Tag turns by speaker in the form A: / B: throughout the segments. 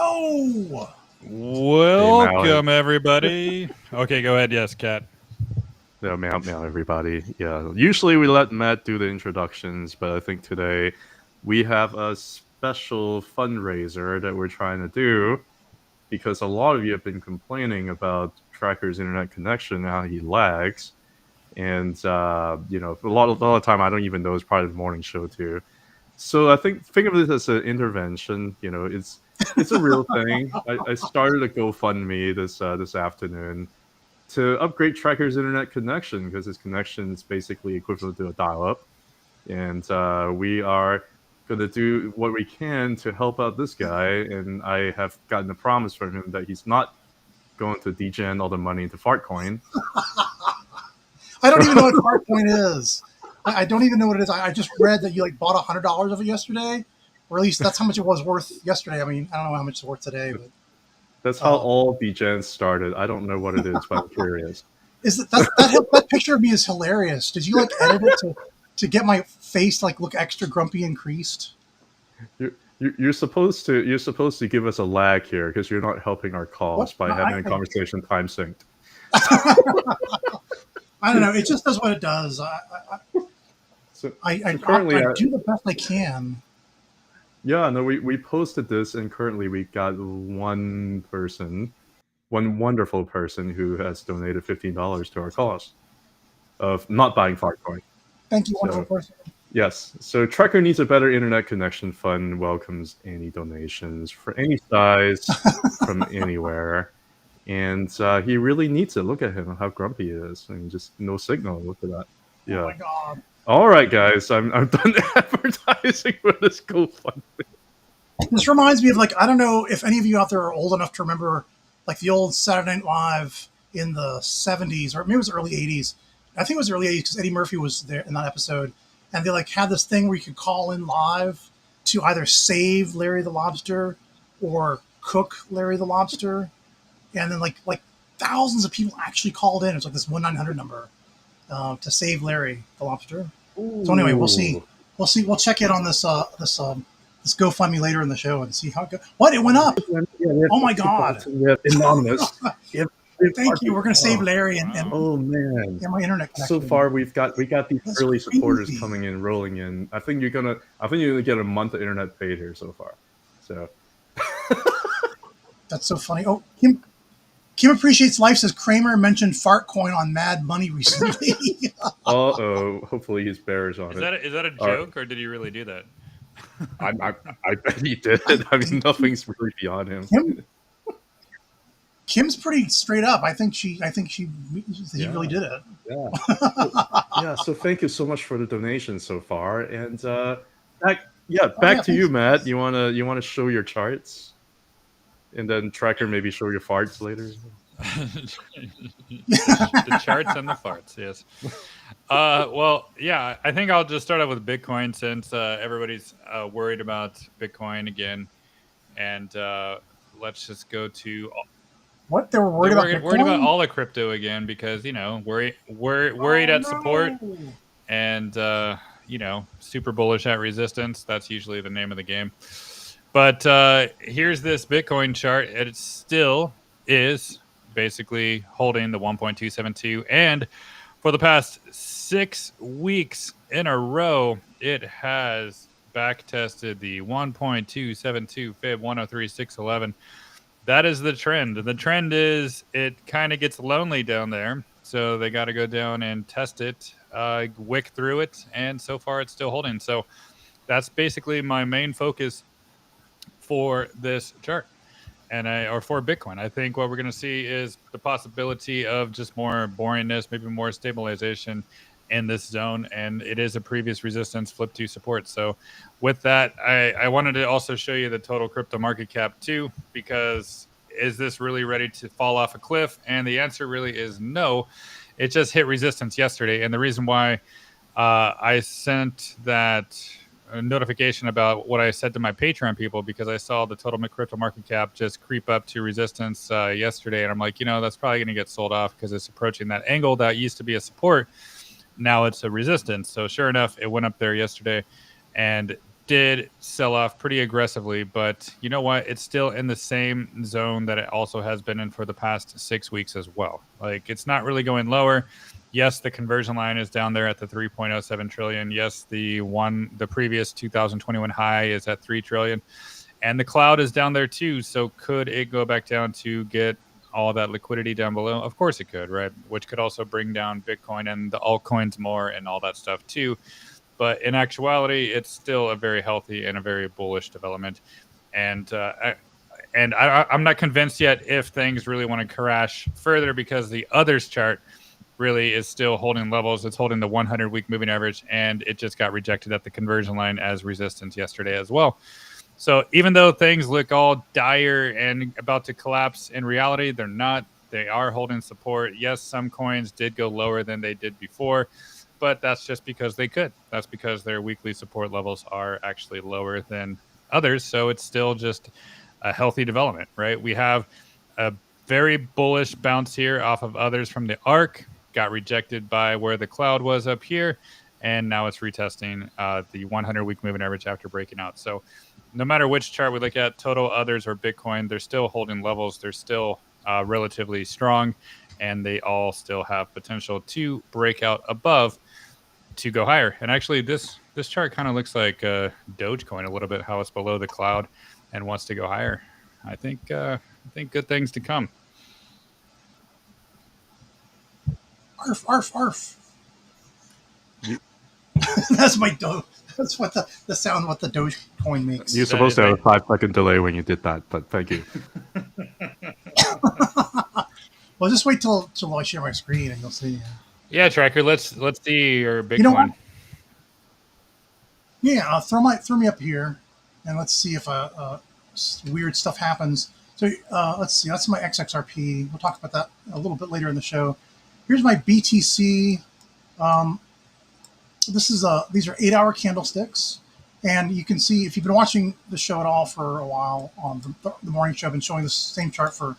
A: go.
B: Welcome, everybody. Okay, go ahead. Yes, Kat.
C: Yeah, meow, everybody. Yeah, usually we let Matt do the introductions, but I think today we have a special fundraiser that we're trying to do because a lot of you have been complaining about Tracker's internet connection and how he lags. And, a lot of time I don't even know it's part of the morning show too. So I think of it as an intervention. It's a real thing. I started a GoFundMe this afternoon to upgrade Tracker's internet connection because his connection is basically equivalent to a dial-up, and we are going to do what we can to help out this guy. And I have gotten a promise from him that he's not going to degen all the money into Fartcoin.
A: I don't even know what Fartcoin is. I don't even know what it is. I just read that you bought $100 of it yesterday, or at least that's how much it was worth yesterday. I mean, I don't know how much it's worth today, but
C: that's how all degens started. I don't know what it is, but I'm curious.
A: That picture of me is hilarious. Did you edit it to get my face look extra grumpy and creased?
C: You're supposed to give us a lag here because you're not helping our cause by having a conversation time synced.
A: I don't know. It just does what it does. I do the best I can.
C: Yeah, no, we posted this, and currently we got one wonderful person who has donated $15 to our cause of not buying Fartcoin.
A: Thank you, wonderful person.
C: Yes, so Tracker Needs a Better Internet Connection Fund welcomes any donations for any size from anywhere. And he really needs it. Look at him, how grumpy he is. I mean, just no signal. Look at that. Yeah.
A: Oh my God.
C: All right, guys, I'm done advertising for this GoFundMe.
A: This reminds me of I don't know if any of you out there are old enough to remember the old Saturday Night Live in the 70s, or maybe it was early 80s. I think it was early 80s because Eddie Murphy was there in that episode. And they had this thing where you could call in live to either save Larry the Lobster or cook Larry the Lobster. And then thousands of people actually called in. It's this 1-900 number to save Larry the Lobster. Ooh. So anyway, we'll see. We'll check in on this this GoFundMe later in the show and see how it goes. What? It went up. Yeah, oh my God.
C: Anonymous.
A: Thank you. We're going to save Larry and
C: oh man,
A: my internet connection.
C: So far, we got these early supporters coming in, rolling in. I think you're gonna get a month of internet paid here so far. So
A: that's so funny. Oh, Kim Appreciates Life says Kramer mentioned Fartcoin on Mad Money recently.
C: Hopefully his bears on it.
B: Is that a joke, or did he really do that?
C: I bet he did. I mean, nothing's really beyond him.
A: Kim's pretty straight up. I think he really did it.
C: Yeah. Yeah. So thank you so much for the donation so far. And back to you, Matt. You wanna show your charts, and then Tracker maybe show your farts later.
B: The charts and the farts, yes. Well, yeah. I think I'll just start out with Bitcoin since everybody's worried about Bitcoin again, and let's just go to.
A: What they were worried about?
B: Worried about all the crypto again because worried at support and super bullish at resistance. That's usually the name of the game. But here's this Bitcoin chart. It still is basically holding the 1.272, and for the past 6 weeks in a row, it has back tested the 1.272 fib 103.611. That is the trend. The trend is it kind of gets lonely down there. So they got to go down and test it, wick through it. And so far it's still holding. So that's basically my main focus for this chart or for Bitcoin. I think what we're going to see is the possibility of just more boringness, maybe more stabilization in this zone. And it is a previous resistance flip to support. So with that, I wanted to also show you the total crypto market cap too, because is this really ready to fall off a cliff? And the answer really is no. It just hit resistance yesterday. And the reason why I sent that notification about what I said to my Patreon people, because I saw the total crypto market cap just creep up to resistance yesterday. And I'm like, that's probably going to get sold off because it's approaching that angle that used to be a support. Now it's a resistance. So sure enough, it went up there yesterday and did sell off pretty aggressively, but you know what? It's still in the same zone that it also has been in for the past 6 weeks as well. Like, it's not really going lower. Yes, the conversion line is down there at the 3.07 trillion. Yes, the previous 2021 high is at 3 trillion, and the cloud is down there too. So could it go back down to get all that liquidity down below? Of course it could, right? Which could also bring down Bitcoin and the altcoins more and all that stuff too. But in actuality, it's still a very healthy and a very bullish development. And I'm not convinced yet if things really want to crash further, because the others chart really is still holding levels. It's holding the 100-week moving average, and it just got rejected at the conversion line as resistance yesterday as well. So even though things look all dire and about to collapse, in reality, they're not. They are holding support. Yes, some coins did go lower than they did before, but that's just because they could. That's because their weekly support levels are actually lower than others. So it's still just a healthy development, right? We have a very bullish bounce here off of others from the ARC, got rejected by where the cloud was up here, and now it's retesting the 100-week moving average after breaking out. So no matter which chart we look at, total, others, or Bitcoin, they're still holding levels. They're still relatively strong, and they all still have potential to break out above to go higher. And actually, this chart kind of looks like Dogecoin a little bit, how it's below the cloud and wants to go higher. I think good things to come.
A: Arf, arf, arf. That's my Doge. That's what the sound what the Dogecoin makes.
C: You're supposed to have a 5-second delay when you did that, but thank you.
A: Well, just wait till I share my screen and you'll see.
B: Yeah, Tracker. Let's see your Bitcoin.
A: You know what? Yeah, throw me up here, and let's see if weird stuff happens. So let's see. That's my XXRP. We'll talk about that a little bit later in the show. Here's my BTC. These are 8-hour candlesticks, and you can see if you've been watching the show at all for a while on the morning show. I've been showing this same chart for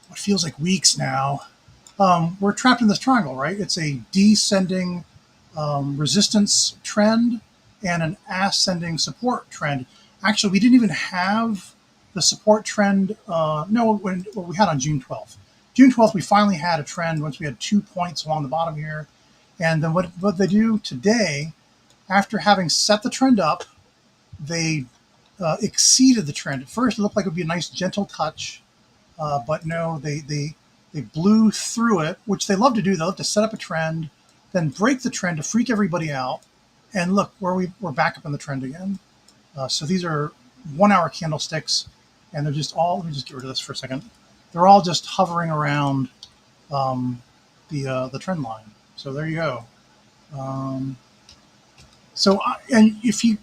A: what feels like weeks now. We're trapped in this triangle, right? It's a descending resistance trend and an ascending support trend. Actually, we didn't even have the support trend. We had on June 12th. June 12th, we finally had a trend once we had 2 points along the bottom here. And then what they do today, after having set the trend up, they exceeded the trend. At first, it looked like it would be a nice gentle touch, but no, they blew through it, which they love to do. They love to set up a trend, then break the trend to freak everybody out. And look, we're back up in the trend again. So these are 1-hour candlesticks, and they're just all. Let me just get rid of this for a second. They're all just hovering around the trend line. So there you go. And if you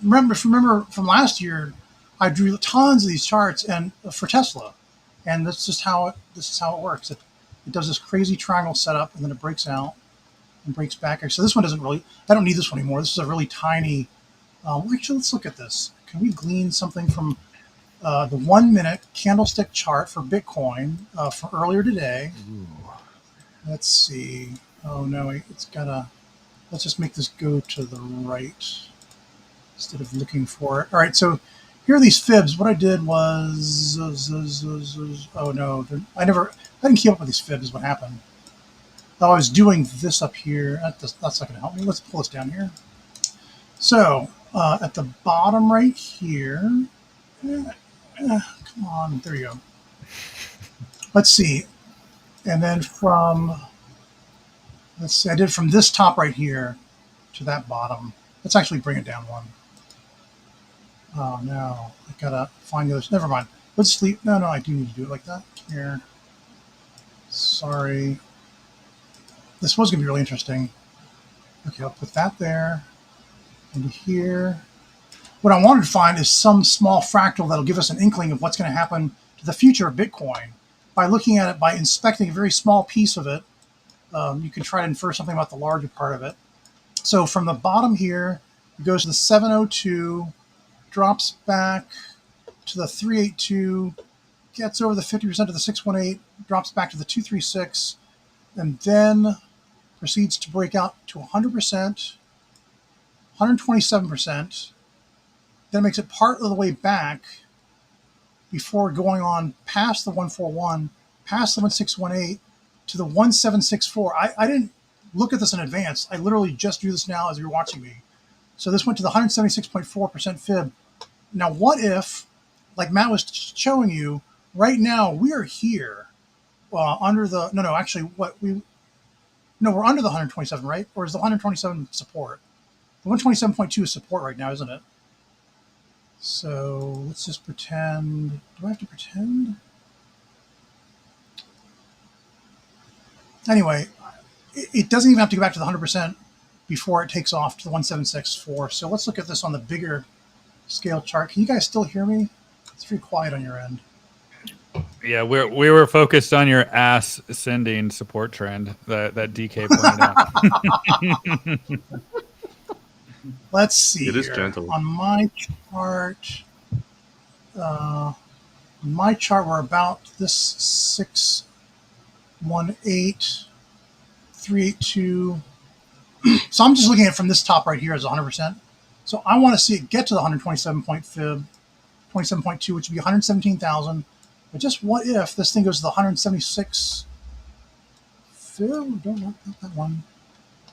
A: remember from last year, I drew tons of these charts and for Tesla, and this is how it works. It does this crazy triangle setup, and then it breaks out and breaks back. So this one doesn't really. I don't need this one anymore. This is a really tiny. Actually, let's look at this. Can we glean something from the 1-minute candlestick chart for Bitcoin from earlier today? Ooh. Let's see. Oh no, it's gotta. Let's just make this go to the right instead of looking for it. All right, so here are these fibs. What I did was, oh no, I didn't keep up with these fibs. What happened? Oh, I was doing this up here. That's not going to help me. Let's pull this down here. So at the bottom right here, come on, there you go. Let's see, and then let's see, I did from this top right here to that bottom. Let's actually bring it down one. Oh no, I gotta find the others. Never mind. Let's leave. No, I do need to do it like that. Here. Sorry. This was gonna be really interesting. Okay, I'll put that there. And here. What I wanted to find is some small fractal that'll give us an inkling of what's going to happen to the future of Bitcoin. By looking at it, by inspecting a very small piece of it, you can try to infer something about the larger part of it. So from the bottom here, it goes to the 702, drops back to the 382, gets over the 50% of the 618, drops back to the 236, and then proceeds to break out to 100%, 127%, That makes it part of the way back before going on past the 141, past the 1618 to the 1764. I didn't look at this in advance. I literally just drew this now as you're watching me. So this went to the 176.4% fib. Now, what if, like Matt was showing you, right now we are here under the, we're under the 127, right? Or is the 127 support? The 127.2 is support right now, isn't it? So let's just pretend. Do I have to pretend? Anyway, it doesn't even have to go back to the 100% before it takes off to the 1764. So let's look at this on the bigger scale chart. Can you guys still hear me? It's pretty quiet on your end.
B: Yeah, we were focused on your ass sending support trend that DK pointed out.
A: Let's see.
C: It is
A: here.
C: gentle.
A: On my chart, we're about this 618, 382. So I'm just looking at it from this top right here as 100%. So I want to see it get to the 127.2, which would be 117,000. But just what if this thing goes to the 176 fib? Don't not that one.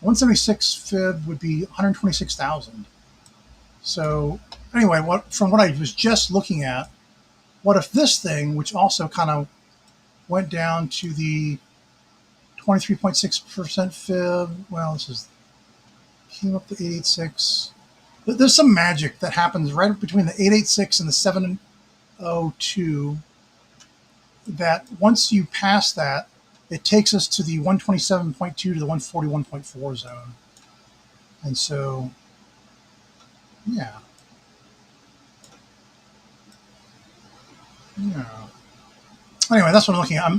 A: 176 fib would be 126,000. So anyway, from what I was just looking at, what if this thing, which also kind of went down to the 23.6% fib, well, came up to 886. There's some magic that happens right between the 886 and the 702 that once you pass that, it takes us to the 127.2 to the 141.4 zone. And so, yeah. Anyway, that's what I'm looking at.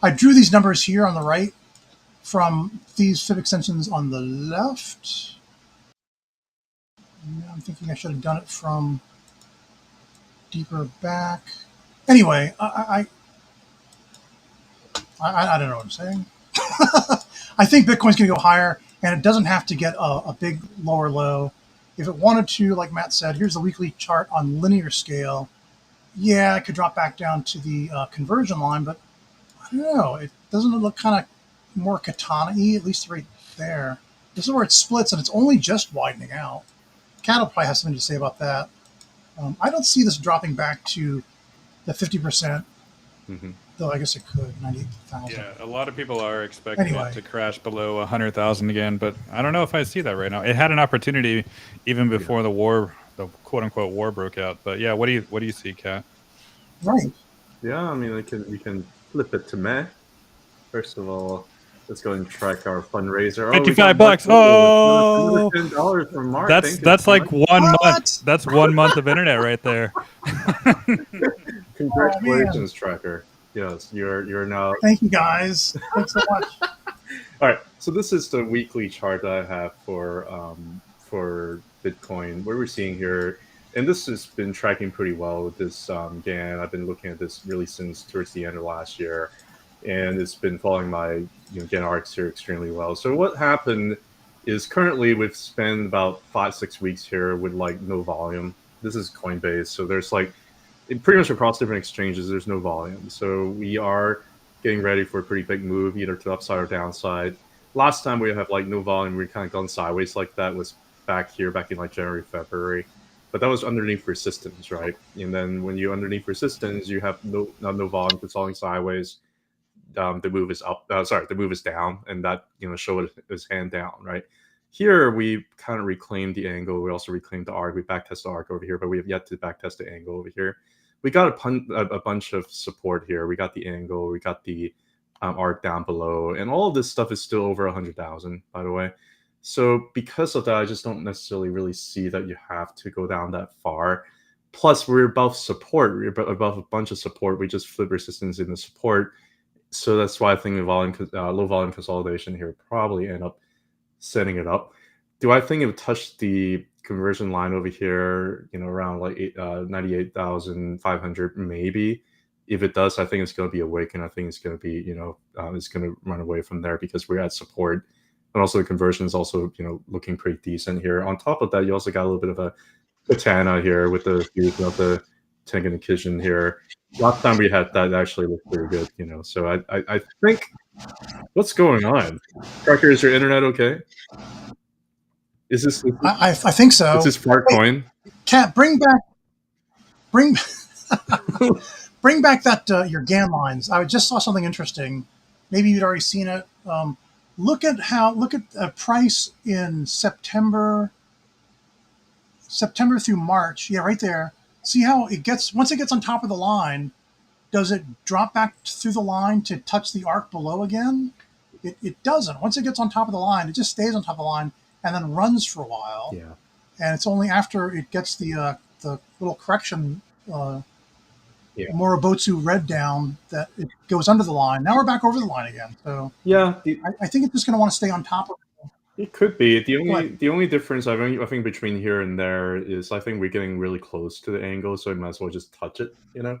A: I drew these numbers here on the right from these fib extensions on the left. I'm thinking I should have done it from deeper back. Anyway, I don't know what I'm saying. I think Bitcoin's going to go higher, and it doesn't have to get a big lower low. If it wanted to, like Matt said, here's the weekly chart on linear scale. Yeah, it could drop back down to the conversion line, but I don't know. It doesn't it look kind of more katana-y, at least right there. This is where it splits, and it's only just widening out. Cat will probably have something to say about that. I don't see this dropping back to the 50%, though I guess it could, 98,000.
B: Yeah, a lot of people are expecting
A: Anyway.
B: it to crash below 100,000 again, but I don't know if I see that right now. It had an opportunity even before the war, the quote-unquote war broke out. But yeah, what do you see, Kat?
A: Right.
C: Yeah, I mean, we can flip it to May. First of all, let's go and track our fundraiser.
B: $55. Oh,
C: $10 from Mark.
B: That's like 1 month. That's 1 month of internet right there.
C: Congratulations, tracker. Yes, you're now.
A: Thank you, guys. Thanks so much.
C: All right, so this is the weekly chart that I have for Bitcoin. What we're seeing here, and this has been tracking pretty well with this GAN. I've been looking at this really since towards the end of last year, and it's been following my GAN arcs here extremely well. So what happened is currently we've spent about 5-6 weeks here with like no volume. This is Coinbase, so there's like pretty much across different exchanges, there's no volume. So we are getting ready for a pretty big move, either to the upside or downside. Last time we have like no volume, we kind of gone sideways like that was back in like January, February. But that was underneath resistance, right? And then when you underneath resistance, you have no volume, it's falling sideways. The move is up. The move is down, and that showed his hand down, right? Here we kind of reclaimed the angle. We also reclaimed the arc. We backtest the arc over here, but we have yet to backtest the angle over here. We got a bunch of support here. We got the angle. We got the arc down below, and all of this stuff is still over 100,000, by the way. So because of that, I just don't necessarily really see that you have to go down that far. Plus, we're above support. We're above a bunch of support. We just flip resistance in the support. So that's why I think the low volume consolidation here probably end up setting it up. Do I think it would touch the conversion line over here, around like 98,500 maybe? If it does, I think it's going to be awake, and I think it's going to be, it's going to run away from there because we're at support. And also the conversion is also, looking pretty decent here. On top of that, you also got a little bit of a katana here with the fusion of the Tengen and Kijin here. Last time we had that actually looked pretty good, you know. So I think what's going on? Cracker, is your internet okay? Is this
A: I think so.
C: is this fart coin?
A: Cat, bring back that your GAN lines. I just saw something interesting. Maybe you'd already seen it. Look at a price in September through March. Yeah, right there. See how it gets once it gets on top of the line. Does it drop back through the line to touch the arc below again? It doesn't. Once it gets on top of the line, it just stays on top of the line and then runs for a while.
C: Yeah.
A: And it's only after it gets the little correction Moribotsu red down that it goes under the line. Now we're back over the line again. So
C: yeah,
A: I think it's just going to want to stay on top of it.
C: It could be. The only difference I think between here and there is I think we're getting really close to the angle, so we might as well just touch it, you know.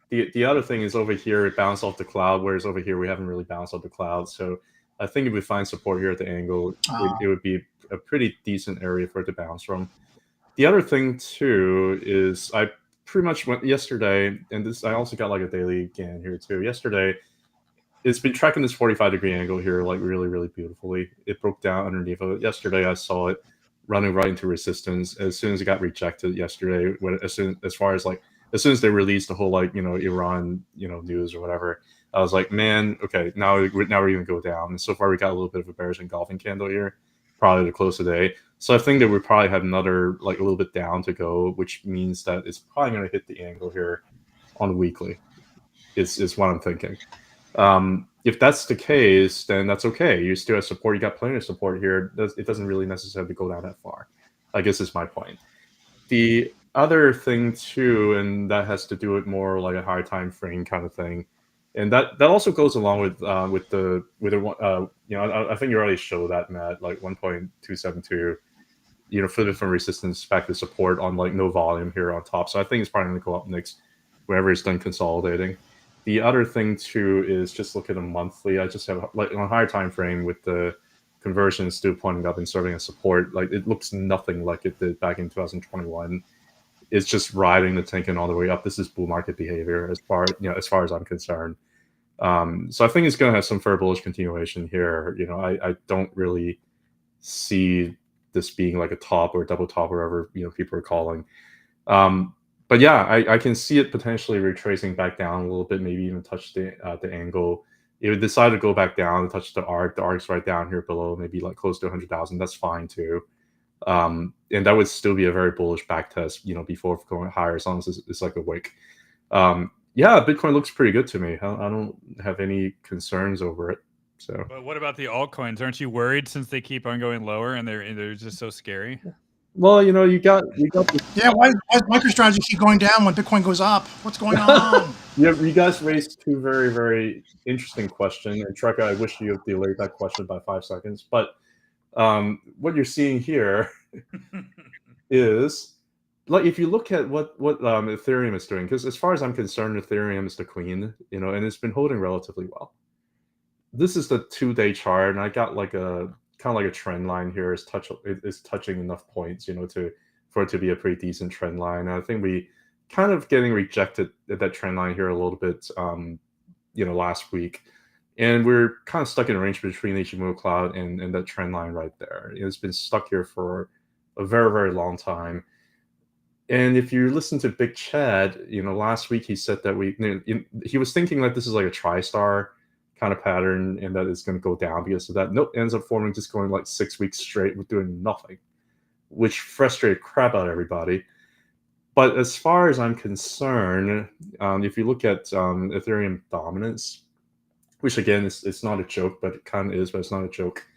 C: The other thing is over here it bounced off the cloud, whereas over here we haven't really bounced off the cloud. So I think if we find support here at the angle, it would be a pretty decent area for it to bounce from. The other thing too is I pretty much went yesterday, and this I also got like a daily GAN here too. Yesterday, it's been tracking this 45-degree angle here like really, really beautifully. It broke down underneath of it. Yesterday, I saw it running right into resistance. As soon as it got rejected yesterday, as soon as they released the whole like Iran news or whatever, I was like, man, okay, now we're gonna go down. And so far, we got a little bit of a bearish engulfing candle here, probably to close today. So I think that we probably have another like a little bit down to go, which means that it's probably gonna hit the angle here on the weekly. Is what I'm thinking. If that's the case, then that's okay. You still have support. You got plenty of support here. It doesn't really necessarily go down that far, I guess is my point. The other thing too, and that has to do with more like a higher time frame kind of thing, and that also goes along with I think you already showed that, Matt, like 1.272, for different resistance back to support on like no volume here on top. So I think it's probably going to go up next whenever it's done consolidating. The other thing too is just look at a monthly. I just have like on a higher time frame with the conversion still pointing up and serving as support. Like it looks nothing like it did back in 2021. It's just riding the Tengen all the way up. This is bull market behavior as far as I'm concerned. So I think it's going to have some fair bullish continuation here. I don't really see this being like a top or a double top, whatever people are calling. But yeah, I can see it potentially retracing back down a little bit, maybe even touch the angle. It would decide to go back down and touch the arc. The arc's right down here below, maybe like close to 100,000. That's fine too. And that would still be a very bullish back test, before going higher, as long as it's like a wick. Yeah, Bitcoin looks pretty good to me. I don't have any concerns over it. So.
B: But what about the altcoins? Aren't you worried since they keep on going lower and they're just so scary?
C: Well, you got this.
A: Yeah, why does MicroStrategy keep going down when Bitcoin goes up? What's going on?
C: You guys raised two very, very interesting questions. And Treka, I wish you had delayed that question by 5 seconds. But what you're seeing here is, like, if you look at what Ethereum is doing, because as far as I'm concerned, Ethereum is the queen, and it's been holding relatively well. This is the 2-day chart, and I got like a kind of like a trend line here is touching enough points, for it to be a pretty decent trend line. And I think we kind of getting rejected at that trend line here a little bit, last week, and we're kind of stuck in a range between the Ichimoku cloud and that trend line right there. It's been stuck here for a very, very long time. And if you listen to Big Chad, last week he said that he was thinking that this is like a tri-star kind of pattern and that it's going to go down because of that. Nope, ends up forming, just going like 6 weeks straight with doing nothing, which frustrated crap out of everybody. But as far as I'm concerned, if you look at Ethereum dominance, which again it's not a joke, but it kind of is, but it's not a joke.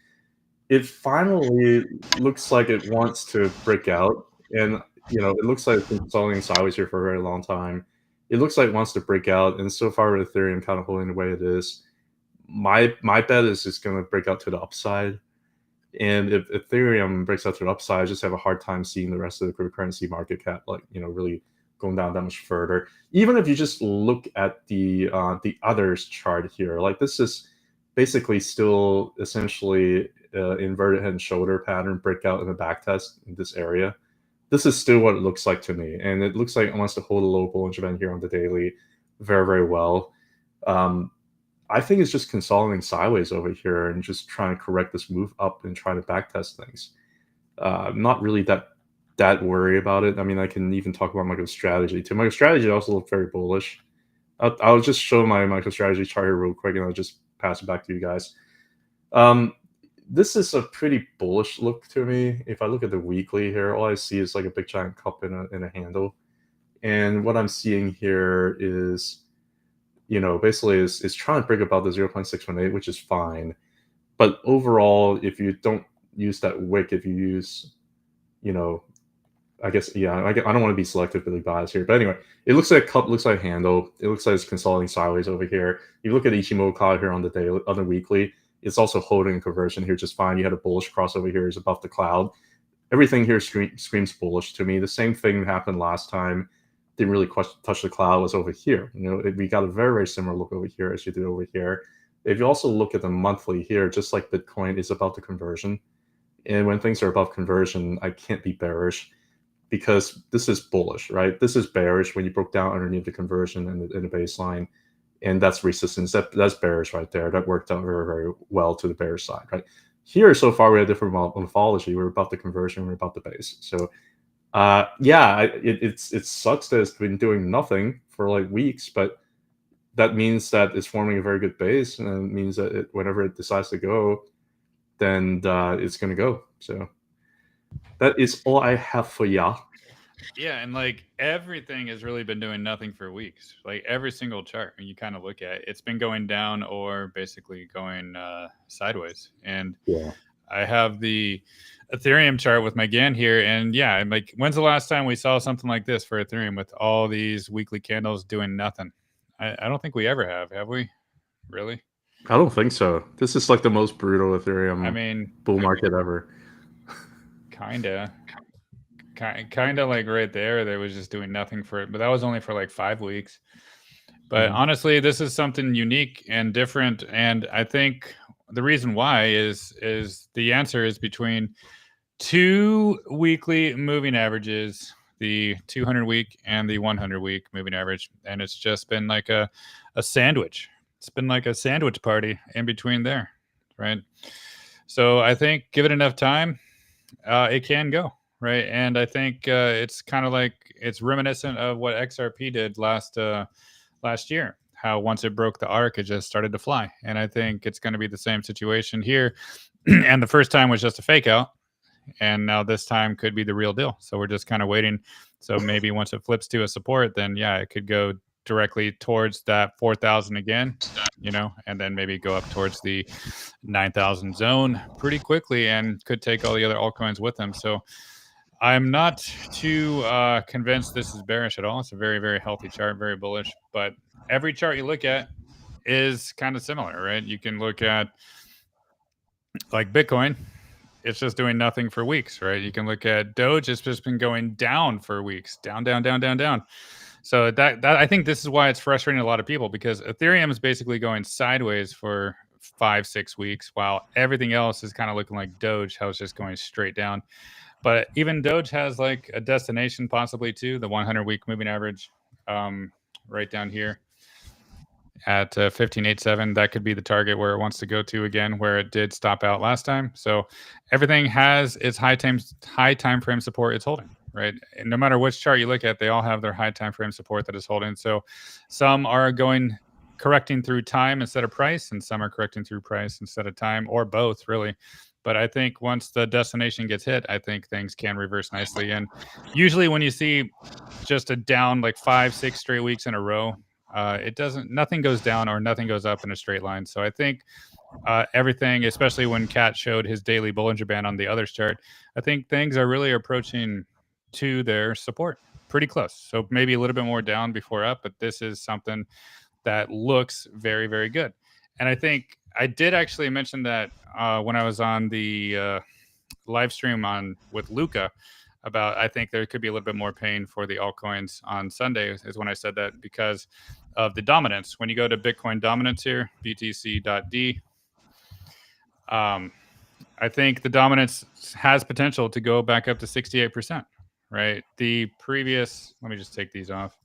C: It finally looks like it wants to break out, and it looks like it's been falling sideways here for a very long time. It looks like it wants to break out, and so far with Ethereum kind of holding the way it is, my bet is it's going to break out to the upside. And if Ethereum breaks out to the upside, I just have a hard time seeing the rest of the cryptocurrency market cap really going down that much further. Even if you just look at the others chart here, like this is basically still essentially inverted head and shoulder pattern breakout in the back test in this area. this is still what it looks like to me. And it looks like it wants to hold a low Bollinger Band here on the daily very, very well. I think it's just consolidating sideways over here and just trying to correct this move up and try to backtest things. I'm not really that worried about it. I mean, I can even talk about MicroStrategy too. MicroStrategy also looked very bullish. I'll just show my MicroStrategy chart here real quick, and I'll just pass it back to you guys. This is a pretty bullish look to me. If I look at the weekly here, all I see is like a big giant cup in a handle. And what I'm seeing here is, basically is trying to break above the 0.618, which is fine. But overall, if you don't use that wick, if you use, I guess, yeah, I don't want to be selectively biased here. But anyway, it looks like a cup, looks like a handle. It looks like it's consolidating sideways over here. You look at Ichimoku here on the daily, on the weekly, it's also holding a conversion here just fine. You had a bullish crossover here is above the cloud. Everything here screams bullish to me. The same thing happened last time. Didn't really touch the cloud, was over here. We got a very, very similar look over here as you did over here. If you also look at the monthly here, just like Bitcoin is above the conversion. And when things are above conversion, I can't be bearish because this is bullish, right? This is bearish when you broke down underneath the conversion and the baseline. And that's resistance. That's bearish right there. That worked out very, very well to the bearish side, right? Here, so far, we have different morphology. We're about the conversion. We're about the base. So, yeah, it sucks that it's been doing nothing for like weeks, but that means that it's forming a very good base, and it means that whenever it decides to go, then it's going to go. So that is all I have for ya.
B: Yeah, and like everything has really been doing nothing for weeks. Like every single chart, when you kind of look at it, it's been going down or basically going sideways. And
C: Yeah,
B: I have the Ethereum chart with my GAN here, and yeah, I'm like, when's the last time we saw something like this for Ethereum with all these weekly candles doing nothing? I don't think we ever have we? Really?
C: I don't think so. This is like the most brutal Ethereum bull market ever.
B: Kinda like right there was just doing nothing for it, but that was only for like 5 weeks. But honestly, this is something unique and different, and I think the reason why is the answer is between 2 weekly moving averages, the 200 week and the 100 week moving average, and it's just been like a sandwich. It's been like a sandwich party in between there, right? So I think give it enough time, it can go. Right, and I think it's kind of like it's reminiscent of what XRP did last year. How once it broke the arc, it just started to fly, and I think it's going to be the same situation here. And the first time was just a fake out, and now this time could be the real deal. So we're just kind of waiting. So maybe once it flips to a support, then yeah, it could go directly towards that 4,000 again, and then maybe go up towards the 9,000 zone pretty quickly, and could take all the other altcoins with them. So I'm not too convinced this is bearish at all. It's a very, very healthy chart, very bullish. But every chart you look at is kind of similar, right? You can look at like Bitcoin. It's just doing nothing for weeks, right? You can look at Doge. It's just been going down for weeks, down. So that I think this is why it's frustrating a lot of people, because Ethereum is basically going sideways for 5-6 weeks, while everything else is kind of looking like Doge, how it's just going straight down. But even Doge has like a destination possibly too, the 100-week moving average right down here at 1587. That could be the target where it wants to go to again, where it did stop out last time. So everything has its high time frame support it's holding, right? And no matter which chart you look at, they all have their high time frame support that is holding. So some are correcting through time instead of price, and some are correcting through price instead of time, or both really. But I think once the destination gets hit, I think things can reverse nicely. And usually when you see just a down like 5-6 straight weeks in a row, nothing goes down or nothing goes up in a straight line. So I think everything, especially when Cat showed his daily Bollinger Band on the other chart, I think things are really approaching to their support pretty close. So maybe a little bit more down before up, but this is something that looks very, very good. And I think I did actually mention that when I was on the live stream with Luca about, I think there could be a little bit more pain for the altcoins on Sunday, is when I said that, because of the dominance. When you go to Bitcoin dominance here, BTC.D, I think the dominance has potential to go back up to 68%, right? The previous, let me just take these off.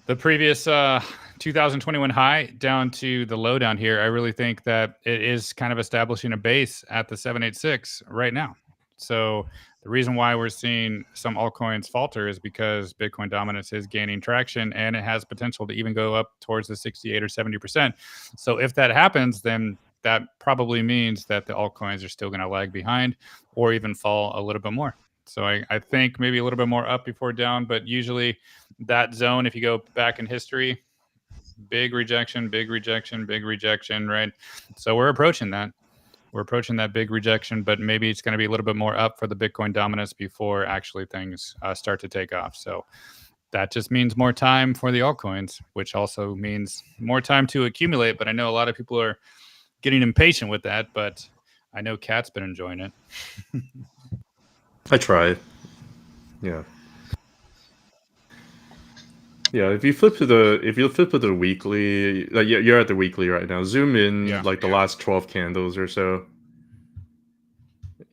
B: The previous 2021 high down to the low down here, I really think that it is kind of establishing a base at the 786 right now. So the reason why we're seeing some altcoins falter is because Bitcoin dominance is gaining traction, and it has potential to even go up towards the 68 or 70%. So if that happens, then that probably means that the altcoins are still going to lag behind or even fall a little bit more. So I think maybe a little bit more up before down, but usually that zone, if you go back in history, big rejection, big rejection, big rejection, right? So we're approaching that. We're approaching that big rejection, but maybe it's going to be a little bit more up for the Bitcoin dominance before actually things start to take off. So that just means more time for the altcoins, which also means more time to accumulate. But I know a lot of people are getting impatient with that, but I know Kat's been enjoying it.
C: I try. Yeah. Yeah, if you flip to the weekly, like you're at the weekly right now. Zoom in the last 12 candles or so.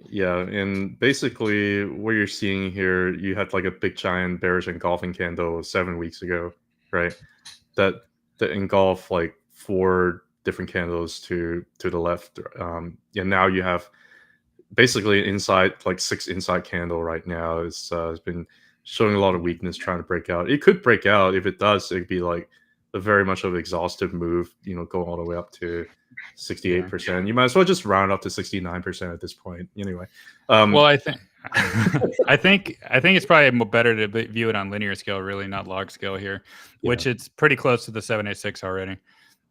C: Yeah, and basically what you're seeing here, you had like a big giant bearish engulfing candle 7 weeks ago, right? That engulfed like 4 different candles to the left. And now you have basically inside, like 6 inside candle right now. It's been showing a lot of weakness, trying to break out. It could break out. If it does, it'd be like a very much of an exhaustive move, going all the way up to 68%. Yeah. You might as well just round up to 69% at this point. Anyway.
B: Well, I think I think it's probably better to view it on linear scale, really, not log scale here, which it's pretty close to the 786 already.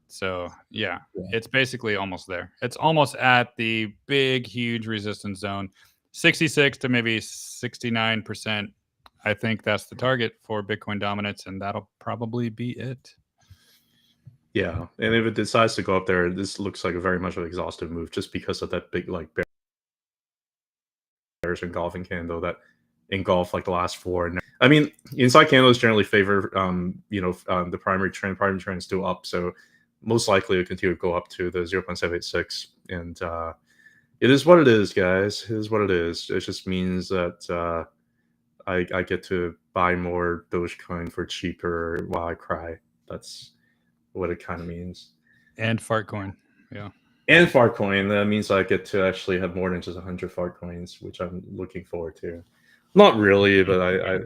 B: So yeah, it's basically almost there. It's almost at the big, huge resistance zone, 66 to maybe 69%. I think that's the target for Bitcoin dominance, and that'll probably be it.
C: Yeah, and if it decides to go up there, this looks like a very much of an exhaustive move, just because of that big, like, bearish engulfing candle that engulfed like the last 4. I mean, inside candles generally favor, the primary trend. Primary trend is still up, so most likely it'll continue to go up to the 0.786, and it is what it is, guys. It is what it is. It just means that I get to buy more Dogecoin for cheaper while I cry. That's what it kind of means.
B: And Fartcoin, yeah.
C: And Fartcoin, that means I get to actually have more than just 100 Fartcoins, which I'm looking forward to. Not really, but I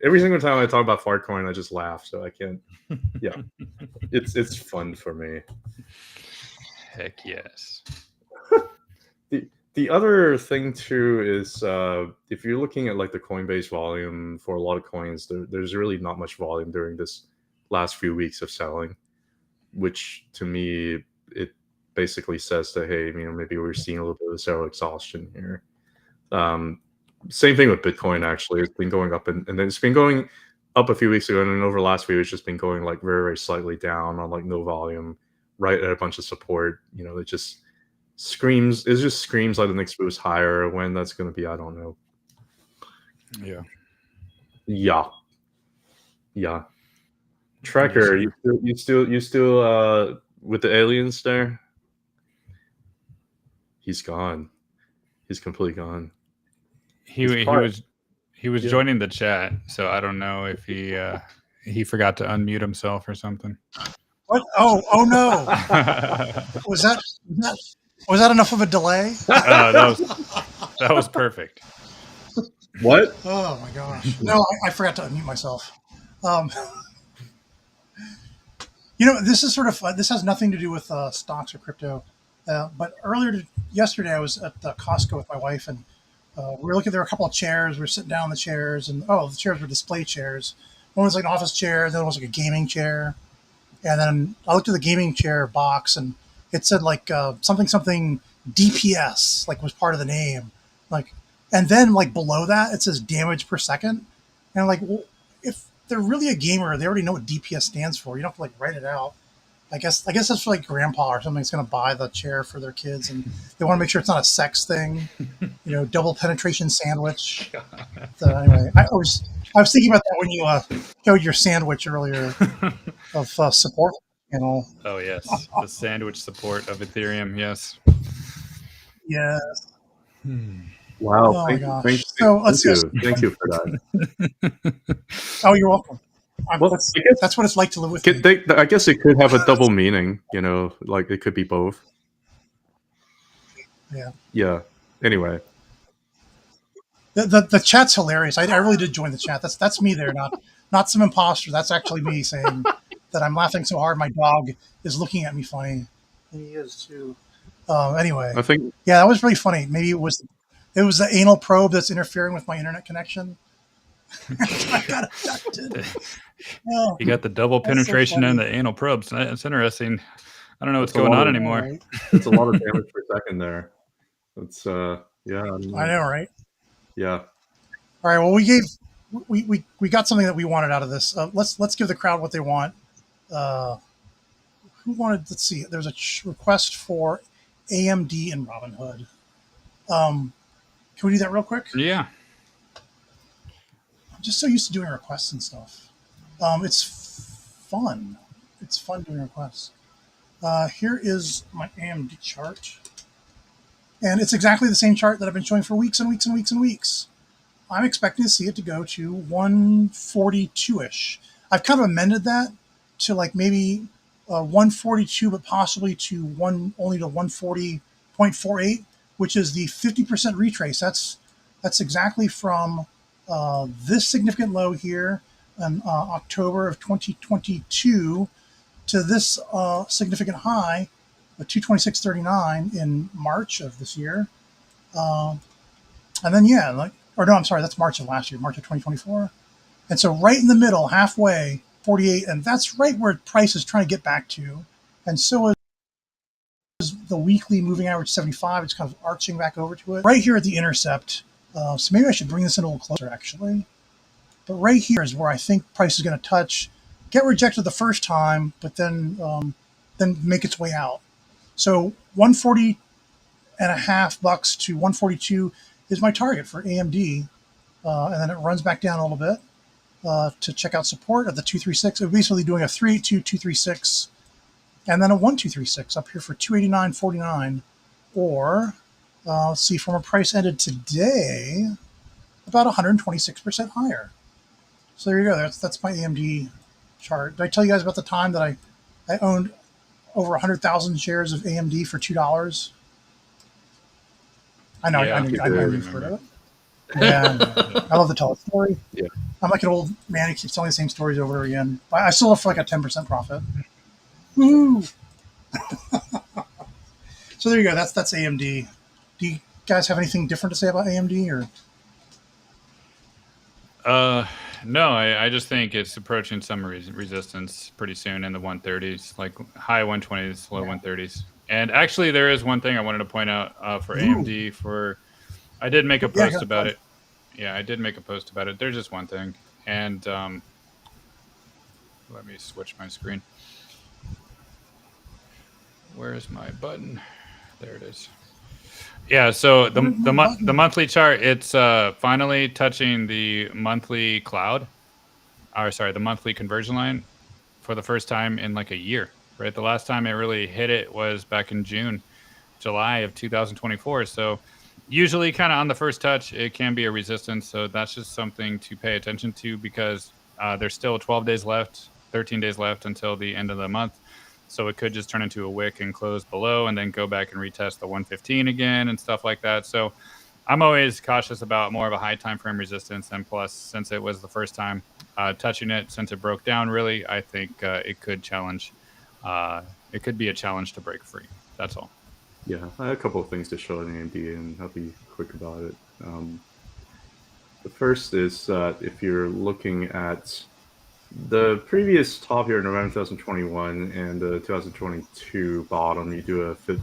C: every single time I talk about Fartcoin, I just laugh. So I can't. Yeah, it's fun for me.
B: Heck yes.
C: The other thing too is if you're looking at like the Coinbase volume for a lot of coins, there's really not much volume during this last few weeks of selling, which to me it basically says that, hey, maybe we're seeing a little bit of sell exhaustion here. Same thing with Bitcoin, actually. It's been going up and then it's been going up a few weeks ago, and then over the last few, it's just been going like very, very slightly down on like no volume, right at a bunch of support. It just screams like the next boost higher. When that's going to be, I don't know. Yeah. Tracker, you still with the aliens there? He's gone. He's completely gone.
B: He was joining the chat, so I don't know if he forgot to unmute himself or something.
A: What? Oh no! was that enough of a delay?
B: That was perfect.
C: What?
A: Oh my gosh! No, I forgot to unmute myself. This is sort of this has nothing to do with stocks or crypto, but yesterday I was at Costco with my wife, and we were looking. There were a couple of chairs. We were sitting down in the chairs, and the chairs were display chairs. One was like an office chair, the other was like a gaming chair. And then I looked at the gaming chair box, and it said like something DPS, like was part of the name, like, and then like below that it says damage per second, and I'm like, well, if they're really a gamer, they already know what DPS stands for. You don't have to like write it out. I guess that's for like grandpa or something that's going to buy the chair for their kids, and they want to make sure it's not a sex thing, double penetration sandwich. So anyway, I was thinking about that when you showed your sandwich earlier of support.
B: Oh yes, the sandwich support of Ethereum. Yes.
A: Yes.
C: Wow.
A: Oh my gosh. So let's see.
C: Thank you for that.
A: Oh, you're welcome.
C: Well, I guess
A: That's what it's like to live with me.
C: I guess it could have a double meaning, you know, like it could be both.
A: Yeah.
C: Yeah. Anyway.
A: The chat's hilarious. I really did join the chat. That's me there, not some imposter. That's actually me saying that I'm laughing so hard my dog is looking at me funny. And he is too. Anyway,
C: I think
A: yeah, that was really funny. Maybe it was the anal probe that's interfering with my internet connection. I got abducted. Oh,
B: You got the double
A: that's so
B: penetration
A: funny.
B: and the anal probes. That's interesting. I don't know what's
C: That's a
B: going
C: lot
B: on
C: of-
B: anymore.
A: Right.
C: it's a lot of damage per second there. It's yeah.
A: I know, right?
C: Yeah.
A: All right. Well, we got something that we wanted out of this. Let's give the crowd what they want. Who wanted? Let's see. There's a request for AMD and Robinhood. Can we do that real quick?
B: Yeah.
A: I'm just so used to doing requests and stuff. It's fun. It's fun doing requests. Here is my AMD chart. And it's exactly the same chart that I've been showing for weeks and weeks and weeks and weeks. I'm expecting to see it to go to 142-ish. I've kind of amended that to like maybe 142, but possibly to only to 140.48, which is the 50% retrace. That's exactly from this significant low here in October of 2022 to this significant high of 226.39 in March of this year. And then, I'm sorry, that's March of last year, March of 2024. And so right in the middle, halfway, 48, and that's right where price is trying to get back to. And so is the weekly moving average 75. It's kind of arching back over to it. Right here at the intercept. So maybe I should bring this in a little closer, actually. But right here is where I think price is going to touch, get rejected the first time, but then make its way out. So 140 and a half bucks to 142 is my target for AMD. And then it runs back down a little bit to check out support at the 236. We're basically doing a 382, 236, and then a 1236 up here for 289.49. Or let's see, from a price ended today, about 126% higher. So there you go. That's my AMD chart. Did I tell you guys about the time that I owned over 100,000 shares of AMD for $2? I know,
B: Yeah,
A: I know you've heard of it. Yeah, I love to tell a story.
C: Yeah.
A: I'm like an old man who keeps telling the same stories over and over again. I still have for like a 10% profit. Woo! So there you go. That's AMD. Do you guys have anything different to say about AMD or?
B: No, I just think it's approaching some resistance pretty soon in the 130s, like high 120s, low 130s. And actually, there is one thing I wanted to point out for AMD. I did make a post about it. Yeah, I did make a post about it. There's just one thing, and let me switch my screen. Where is my button? There it is. Yeah, so the monthly chart, it's finally touching the monthly the monthly conversion line for the first time in like a year, right? The last time it really hit it was back in July of 2024. So usually kind of on the first touch, it can be a resistance. So that's just something to pay attention to because there's still 12 days left, 13 days left until the end of the month. So it could just turn into a wick and close below and then go back and retest the 115 again and stuff like that. So I'm always cautious about more of a high time frame resistance. And plus, since it was the first time touching it, since it broke down, really, I think it could challenge. It could be a challenge to break free. That's all.
C: Yeah, I have a couple of things to show on AMD, and I'll be quick about it. The first is if you're looking at the previous top here in November 2021 and the 2022 bottom, you do a fit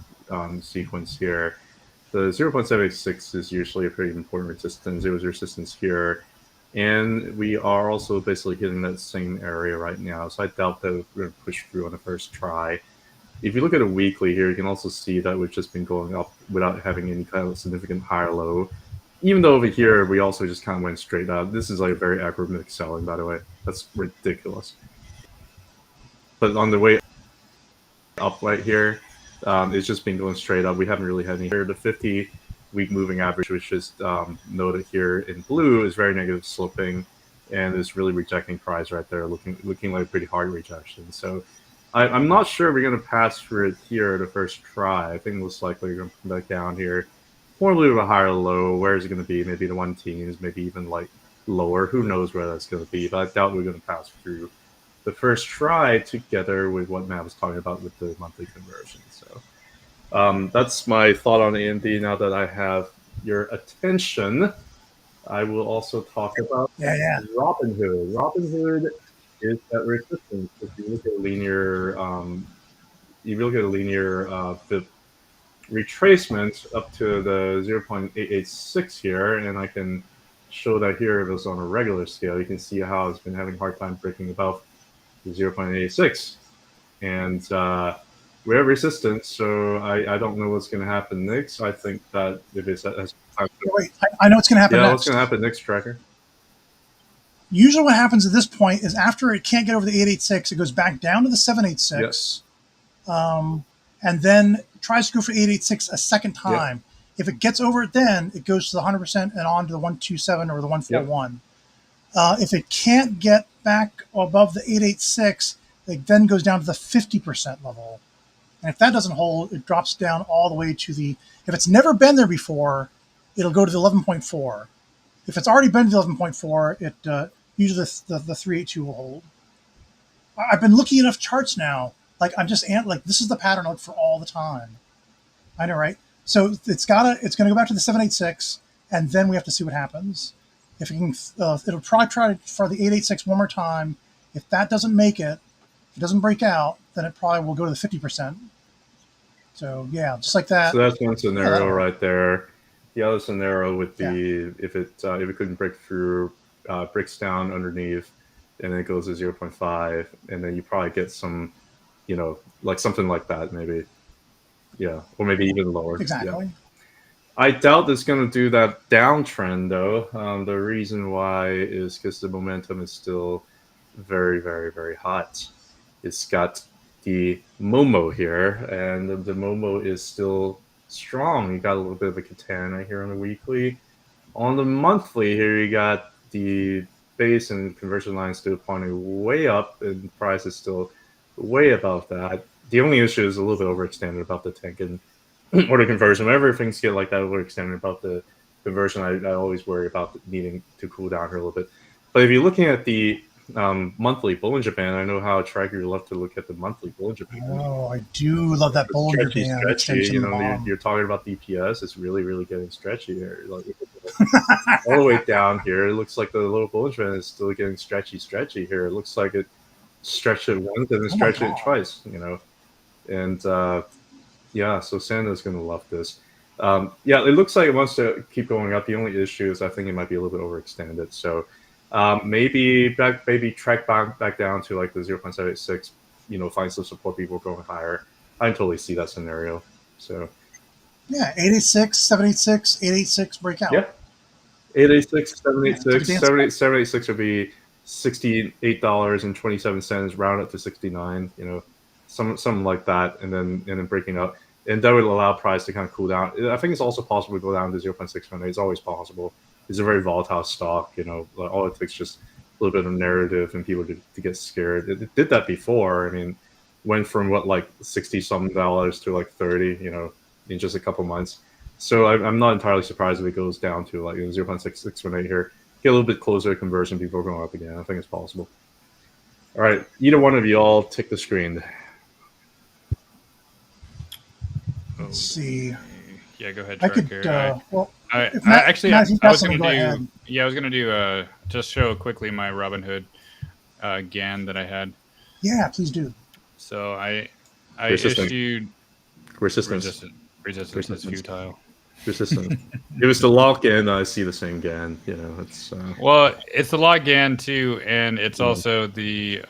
C: sequence here. The 0.76 is usually a pretty important resistance. It was resistance here. And we are also basically hitting that same area right now. So I doubt that we're going to push through on the first try. If you look at a weekly here, you can also see that we've just been going up without having any kind of significant high or low. Even though over here, we also just kind of went straight up. This is like very algorithmic selling, by the way. That's ridiculous. But on the way up right here, it's just been going straight up. We haven't really had any here. The 50 week moving average, which is noted here in blue, is very negative sloping, and is really rejecting price right there, looking like a pretty hard rejection. So I'm not sure we're going to pass through it here the first try. I think most likely we're going to come back down here for a little bit higher low. Where is it going to be? Maybe the 1 teens, maybe even like lower. Who knows where that's going to be? But I doubt we're going to pass through the first try together with what Matt was talking about with the monthly conversion. So that's my thought on AMD. Now that I have your attention, I will also talk about Robinhood. Robinhood is at resistance. If you look at linear, the retracement up to the 0.886 here, and I can show that here if it was on a regular scale. You can see how it's been having a hard time breaking above the 0.86, and we have resistance. So I don't know what's going to happen next. I think that if it's
A: wait, I know what's going to happen.
C: Yeah,
A: next.
C: what's going to happen next, Tracker?
A: Usually what happens at this point is after it can't get over the 886, it goes back down to the 786, and then tries to go for 886 a second time. If it gets over it, then it goes to the 100% and on to the 127 or the 141. If it can't get back above the 886, it then goes down to the 50% level. And if that doesn't hold, it drops down all the way to the, if it's never been there before, it'll go to the 11.4. If it's already been to the 11.4, it usually the 382 will hold. I've been looking at enough charts now. Like I'm just like this is the pattern for all the time. I know, right? So it's going to go back to the 786, and then we have to see what happens. If it can, it'll probably try for the 886 one more time. If that doesn't make it, if it doesn't break out, then it probably will go to the 50%. So yeah, just like that.
C: So that's one scenario right there. The other scenario would be if it couldn't break through, breaks down underneath, and then it goes to 0.5, and then you probably get some, like something like that maybe. Yeah, or maybe even lower.
A: Exactly.
C: Yeah. I doubt it's going to do that downtrend, though. The reason why is because the momentum is still very, very, very hot. It's got the Momo here, and the Momo is still strong. You got a little bit of a katana here on the weekly. On the monthly here, you got the base and conversion line still pointing way up, and price is still way above that. The only issue is a little bit overextended about the Tenkan or the conversion. Whenever things get like that overextended about the conversion, I always worry about needing to cool down here a little bit. But if you're looking at the monthly Bollinger Band, I know how Tracker you love to look at the monthly Bollinger Band.
A: Oh, I do love that Bollinger Band.
C: Stretchy. You're talking about DPS. It's really, really getting stretchy here. Like, all the way down here, it looks like the little Bollinger Band is still getting stretchy here. It looks like it stretched it once and then stretched it twice, And so Santa's going to love this. It looks like it wants to keep going up. The only issue is I think it might be a little bit overextended. So maybe track back down to like the 0.786, find some support people going higher. I can totally see that scenario. So
A: 886, 786, 886 breakout.
C: Yeah. 886, 786, 786 would be $68.27, round up to 69, something like that, and then breaking up. And that would allow price to kind of cool down. I think it's also possible to go down to 0.618. It's always possible. It's a very volatile stock, all it takes is just a little bit of narrative and people to get scared. It did that before. I mean, went from like $60-something to like 30, in just a couple months. So I'm not entirely surprised if it goes down to like 0.6618 here. Get a little bit closer to conversion before going up again. I think it's possible. All right, either one of you all take the screen.
B: Let's
A: see.
B: Yeah, go ahead.
A: I could. I was
B: gonna do just show quickly my Robinhood GAN that I had.
A: Yeah, please do.
B: So I issued resistance is futile.
C: Resistance. It was the lock-in. I see the same GAN. It's
B: it's the log GAN too, and it's also the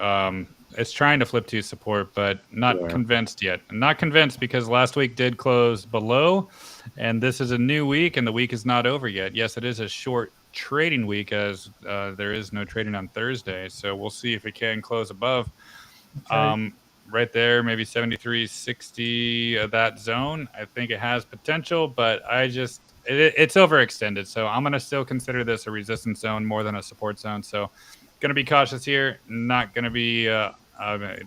B: it's trying to flip to support, but not convinced yet. I'm not convinced because last week did close below, and this is a new week, and the week is not over yet. Yes, it is a short trading week as there is no trading on Thursday, so we'll see if it can close above. Okay. Right there, maybe 73.60 of that zone. I think it has potential, but I just it's overextended. So I'm going to still consider this a resistance zone more than a support zone. So going to be cautious here. Not going to be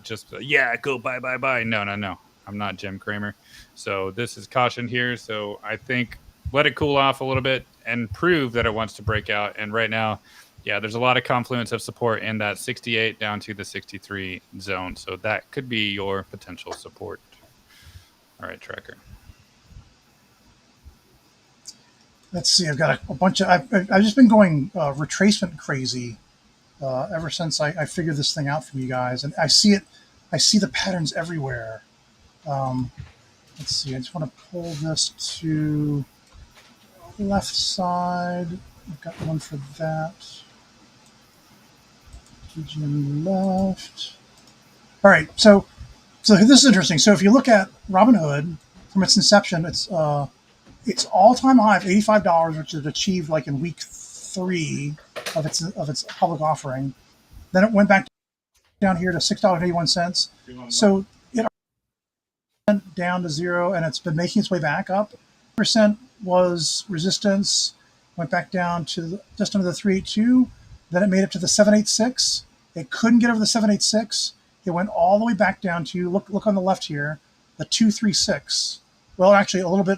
B: just, go buy. No. I'm not Jim Cramer. So this is caution here. So I think let it cool off a little bit and prove that it wants to break out. And right now, yeah, there's a lot of confluence of support in that 68 down to the 63 zone. So that could be your potential support. All right, tracker.
A: Let's see. I've got a bunch of. I've just been going retracement crazy ever since I figured this thing out from you guys, and I see it. I see the patterns everywhere. Let's see. I just want to pull this to left side. I've got one for that. GM left. All right. So this is interesting. So if you look at Robinhood from its inception, it's all-time high of $85, which it achieved like in week 3 of its public offering. Then it went back down here to $6.81. So it went down to 0, and it's been making its way back up. Percent was resistance, went back down to just under the 382. Then it made it to the 786. It couldn't get over the 786. It went all the way back down to look on the left here, the 236. Well, actually a little bit.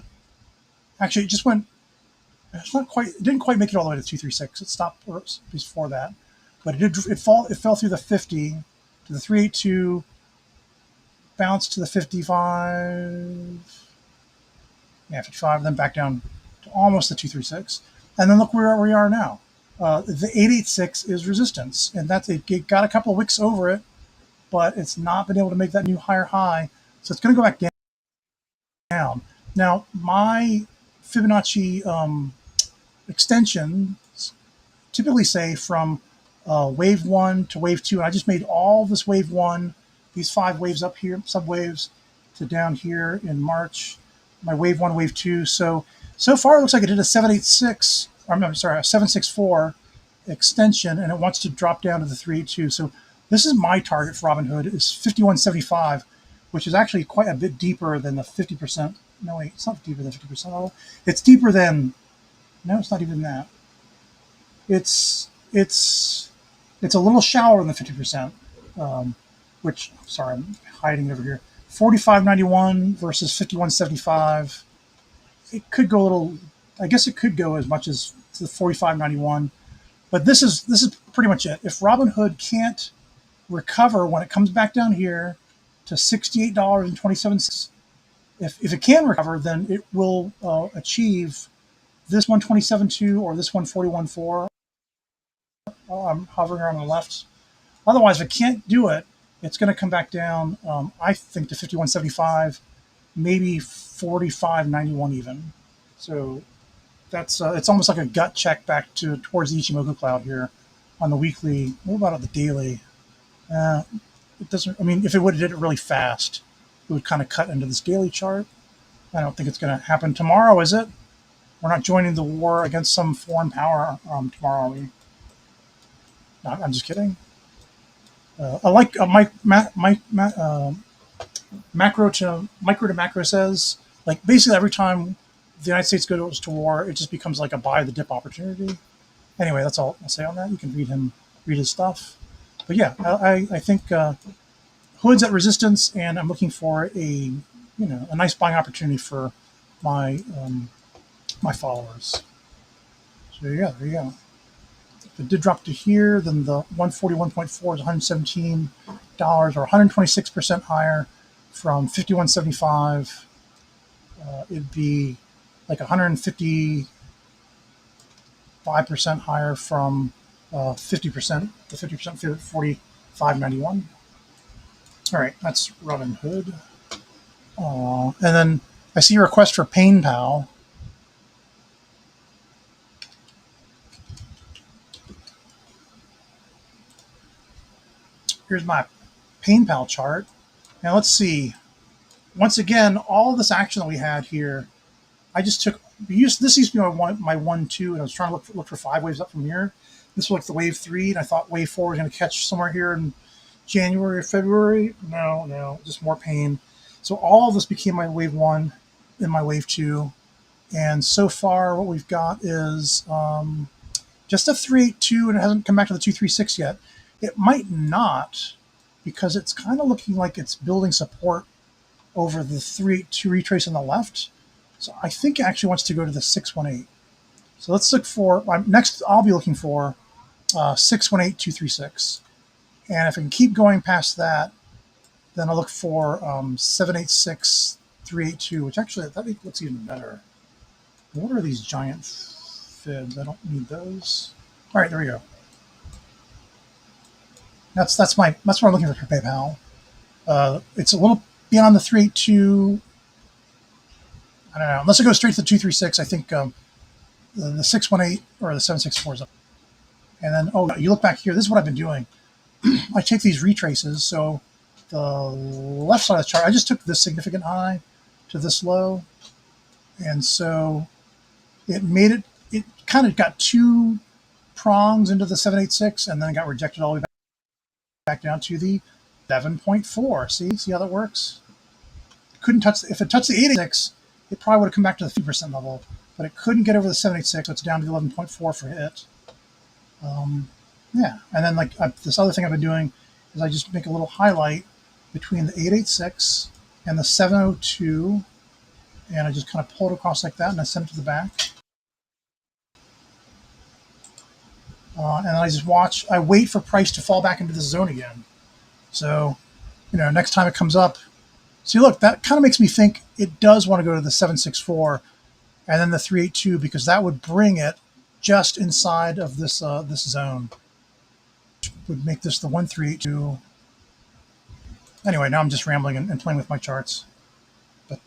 A: Actually, it just went. It's not quite. It didn't quite make it all the way to 236. It stopped before that, but it did. It fell through the 50 to the 382, bounced to the 55. Yeah, 55. Then back down to almost the 236, and then look where we are now. The 886 is resistance, and it got a couple of wicks over it, but it's not been able to make that new higher high, so it's going to go back down. Now, my Fibonacci extensions typically say from wave 1 to wave 2, and I just made all this wave 1, these 5 waves up here, subwaves, to down here in March, my wave 1, wave 2. So far it looks like it did a 786, a 764 extension, and it wants to drop down to the 382. So this is my target for Robinhood, is 5175, which is actually quite a bit deeper than the 50%. No, wait, it's not deeper than 50% level. It's deeper than, no, it's not even that. It's a little shallower than the 50%, which, sorry, I'm hiding it over here. 4591 versus 5175. It could go a little, I guess it could go as much as to the 4591. But this is pretty much it. If Robinhood can't recover when it comes back down here to $68.27, if it can recover, then it will achieve this 127.2 or this 141.4. I'm hovering around on the left. Otherwise, if it can't do it, it's going to come back down, I think, to 51.75, maybe 45.91 even. So that's it's almost like a gut check back towards the Ichimoku cloud here on the weekly. What about on the daily? It doesn't. I mean, if it would have did it really fast, it would kind of cut into this daily chart. I don't think it's going to happen tomorrow, is it? We're not joining the war against some foreign power tomorrow, are we? No, I'm just kidding. I like micro to macro says, like, basically every time the United States goes to war, it just becomes like a buy the dip opportunity. Anyway, that's all I'll say on that. You can read his stuff. But yeah, I think Hood's at resistance, and I'm looking for a nice buying opportunity for my my followers. So yeah, there you go. If it did drop to here, then the 141.4 is $117 or 126% higher from 51.75. It'd be like 155% higher from 50%. The 50% fit at 45.91. All right, that's Robinhood. And then I see a request for PayPal. Here's my PayPal chart. Now let's see. Once again, all this action that we had here, I just took. This used to be my 1-2, and I was trying to look for 5 waves up from here. This was like the wave 3, and I thought wave 4 was going to catch somewhere here in January or February. No, just more pain. So all of this became my wave 1 and my wave 2, And so far, what we've got is just a 382, and it hasn't come back to the 236 yet. It might not, because it's kind of looking like it's building support over the 382 retrace on the left. So I think it actually wants to go to the 618. So let's look for, next I'll be looking for 618236. And if I can keep going past that, then I'll look for 786382, which actually, that looks even better. What are these giant fibs? I don't need those. All right, there we go. That's what I'm looking for PayPal. It's a little beyond the 382. I don't know. Unless it goes straight to the 236, I think the 618 or the 764 is up. And then, oh, you look back here. This is what I've been doing. I take these retraces. So the left side of the chart, I just took this significant high to this low. And so it made it, it kind of got two prongs into the 786 and then got rejected all the way back down to the 7.4. See how that works? Couldn't touch, if it touched the 86, it probably would have come back to the 3% level, but it couldn't get over the 786, so it's down to the 11.4 for hit. Yeah, and then like this other thing I've been doing is I just make a little highlight between the 886 and the 702, and I just kind of pull it across like that, and I send it to the back. And then I just watch, I wait for price to fall back into the zone again. So, next time it comes up, see, look, that kind of makes me think it does want to go to the 764 and then the 382, because that would bring it just inside of this this zone. Would make this the 1382. Anyway, now I'm just rambling and playing with my charts. But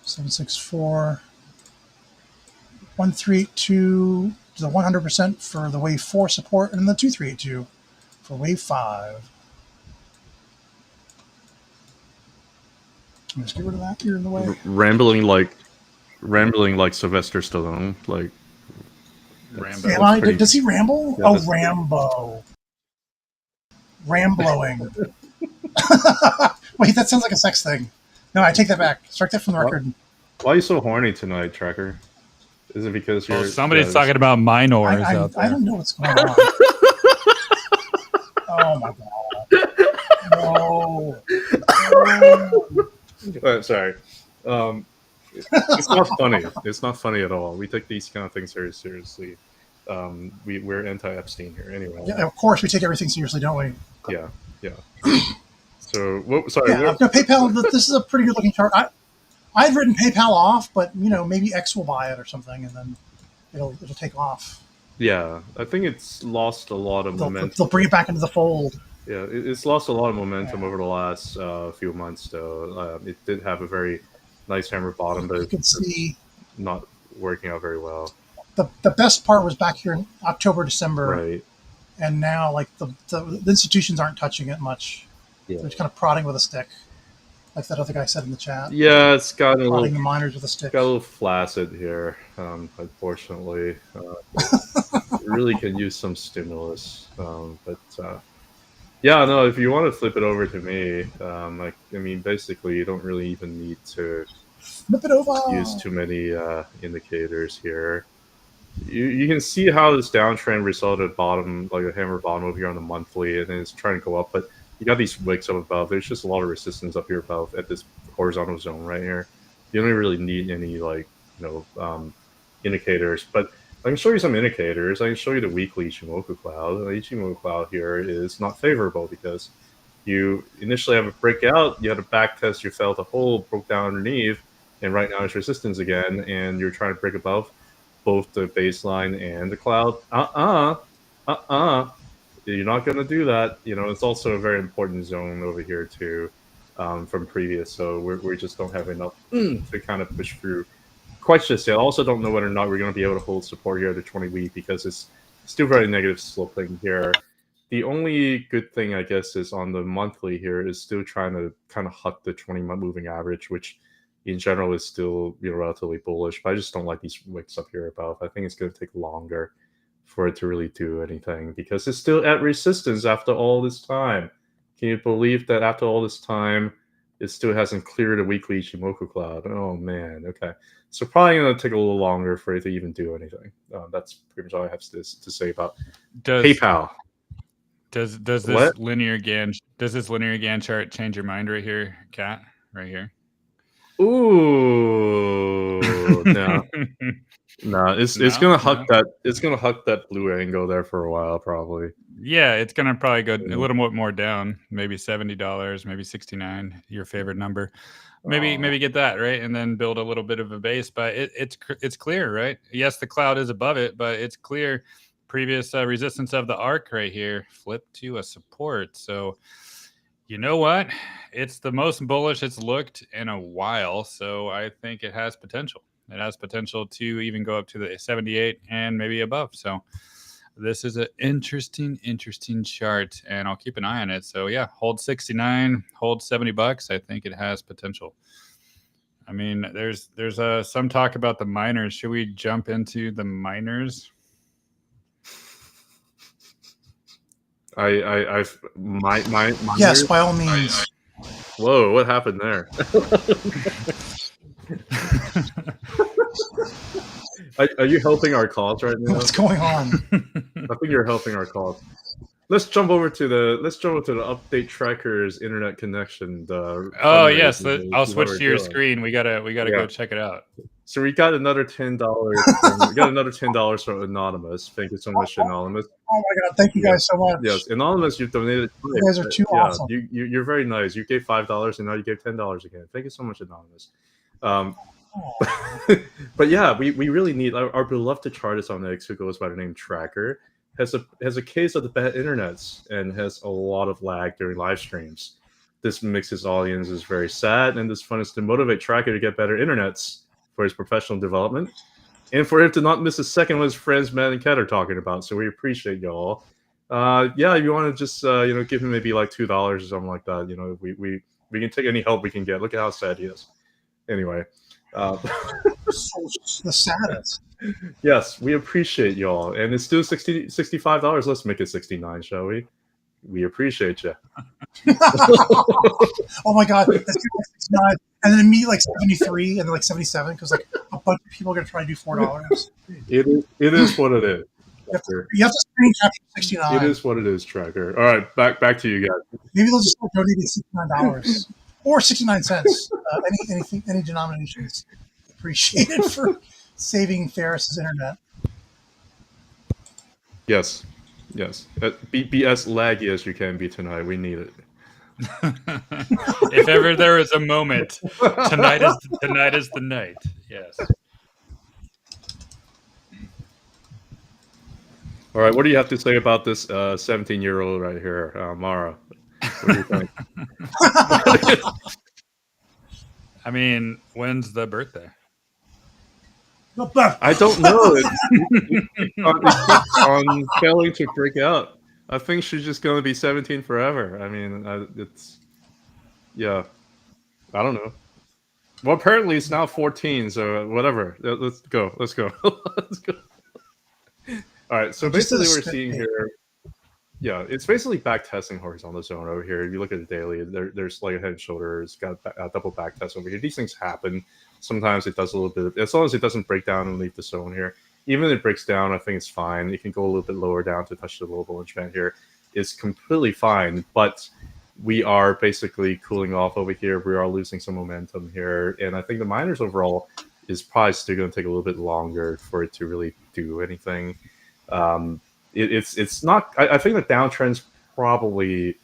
A: 764, 1382 to the 100% for the wave 4 support, and the 2382 for wave 5. Let's get rid of that here in the way.
C: Rambling like Sylvester Stallone, like
B: Rambo.
A: Does he ramble?
C: Yeah,
A: oh, Rambo. Rambloing. Wait, that sounds like a sex thing. No, I take that back. Strike that from the record.
C: Why are you so horny tonight, Tracker? Is it because you're...
B: somebody's talking about minors out there.
A: I don't know what's going on. Oh, my God. No.
C: Sorry. It's not funny. It's not funny at all. We take these kind of things very seriously. We're anti-Epstein here anyway.
A: Yeah, of course, we take everything seriously, don't we?
C: Yeah. So, sorry.
A: Yeah, no, PayPal, this is a pretty good looking chart. I've written PayPal off, but maybe X will buy it or something, and then it'll take off.
C: Yeah, I think it's lost a lot of momentum.
A: They'll bring it back into the fold.
C: Yeah, it's lost a lot of momentum over the last few months, though. It did have a very nice hammer bottom, but
A: you can see
C: not working out very well.
A: The best part was back here in October, December,
C: right?
A: And now, like the institutions aren't touching it much.
C: Yeah.
A: They're just kind of prodding with a stick, like that other guy said in the chat.
C: Yeah, it's got a
A: prodding the miners with a stick.
C: Got a little flaccid here, unfortunately. It really can use some stimulus, but yeah, no. If you want to flip it over to me, basically, you don't really even need to
A: flip it over.
C: Use too many indicators here. You can see how this downtrend resulted bottom, like a hammer bottom over here on the monthly, and then it's trying to go up, but you got these wicks up above. There's just a lot of resistance up here above at this horizontal zone right here. You don't really need any indicators, but I can show you some indicators. I can show you the weekly Ichimoku cloud. The Ichimoku cloud here is not favorable because you initially have a breakout, you had a back test, you felt a hole, broke down underneath, and right now it's resistance again, and you're trying to break above both the baseline and the cloud. You're not going to do that. It's also a very important zone over here too, from previous. So we just don't have enough to kind of push through quite just yet. I also don't know whether or not we're going to be able to hold support here at the 20-week because it's still very negative sloping here. The only good thing, I guess, is on the monthly here is still trying to kind of hut the 20-month moving average, which in general is still relatively bullish. But I just don't like these wicks up here above. I think it's going to take longer for it to really do anything because it's still at resistance after all this time. Can you believe that after all this time, It still hasn't cleared a weekly Ichimoku cloud. Oh man, okay. So probably gonna take a little longer for it to even do anything. That's pretty much all I have to say about PayPal.
B: Does this linear Gann chart change your mind right here, Kat? Right here.
C: Ooh, no. No, it's gonna huck that. It's gonna huck that blue angle there for a while, probably.
B: Yeah, it's gonna probably go a little more down, maybe $70, maybe 69, your favorite number. Maybe get that right, and then build a little bit of a base. But it's clear, right? Yes, the cloud is above it, but it's clear. Previous resistance of the arc right here flipped to a support. So you know what? It's the most bullish it's looked in a while. So I think it has potential. It has potential to even go up to the 78 and maybe above. So this is an interesting chart, and I'll keep an eye on it. So yeah, hold 69, hold $70. I think it has potential. I mean, there's some talk about the miners. Should we jump into the miners?
A: Yes, by all means.
C: Whoa, what happened there? Are you helping our cause right now?
A: What's going on?
C: I think you're helping our cause. Let's jump over to the update tracker's internet connection.
B: Oh yes, I'll switch to your screen. We gotta go check it out.
C: So we got another $10. We got another $10 from Anonymous. Thank you so much, Anonymous.
A: Oh my God! Thank you guys so much.
C: Yes, Anonymous, you've donated.
A: You guys are too awesome.
C: You're very nice. You gave $5 and now you gave $10 again. Thank you so much, Anonymous. But yeah, we really need our beloved chartist on X, who goes by the name Tracker, has a case of the bad internets and has a lot of lag during live streams. This makes his audiences very sad, and this fun is to motivate Tracker to get better internets for his professional development, and for him to not miss a second what his friends Matt and Kat are talking about. So we appreciate y'all. Yeah, if you want to just give him maybe like $2 or something like that, we can take any help we can get. Look at how sad he is. Anyway,
A: the saddest.
C: Yes, we appreciate y'all, and it's still $65. Let's make it 69, shall we? We appreciate you.
A: Oh my God, that's 69, and then immediately like 73, and then like 77, because like a bunch of people are gonna try to do $4.
C: It is what it is.
A: You have to screen capture 69.
C: It is what it is, Tracker. All right, back to you guys.
A: Maybe they'll just start donating $69 or 69 cents. Any denominations appreciated for saving Ferris's internet.
C: Yes. Be as laggy as you can be tonight. We need it.
B: If ever there is a moment, tonight is the night. Yes.
C: All right, what do you have to say about this 17-year-old right here, Mara? What do you think?
B: I mean, when's the birthday?
C: I don't know. It keeps on failing to break out. I think she's just going to be 17 forever. I mean, yeah. I don't know. Well, apparently it's now 14, so whatever. Let's go. Let's go. All right, so basically we're seeing here, yeah, it's basically back testing horizontal zone over here. If you look at the daily, there's like a head and shoulders, got a double back test over here. These things happen. Sometimes it does a little bit, as long as it doesn't break down and leave the zone here. Even if it breaks down, I think it's fine. It can go a little bit lower down to touch the low Bollinger Band here. It's completely fine, but we are basically cooling off over here. We are losing some momentum here. And I think the miners overall is probably still going to take a little bit longer for it to really do anything. It's not. I think the downtrend's probably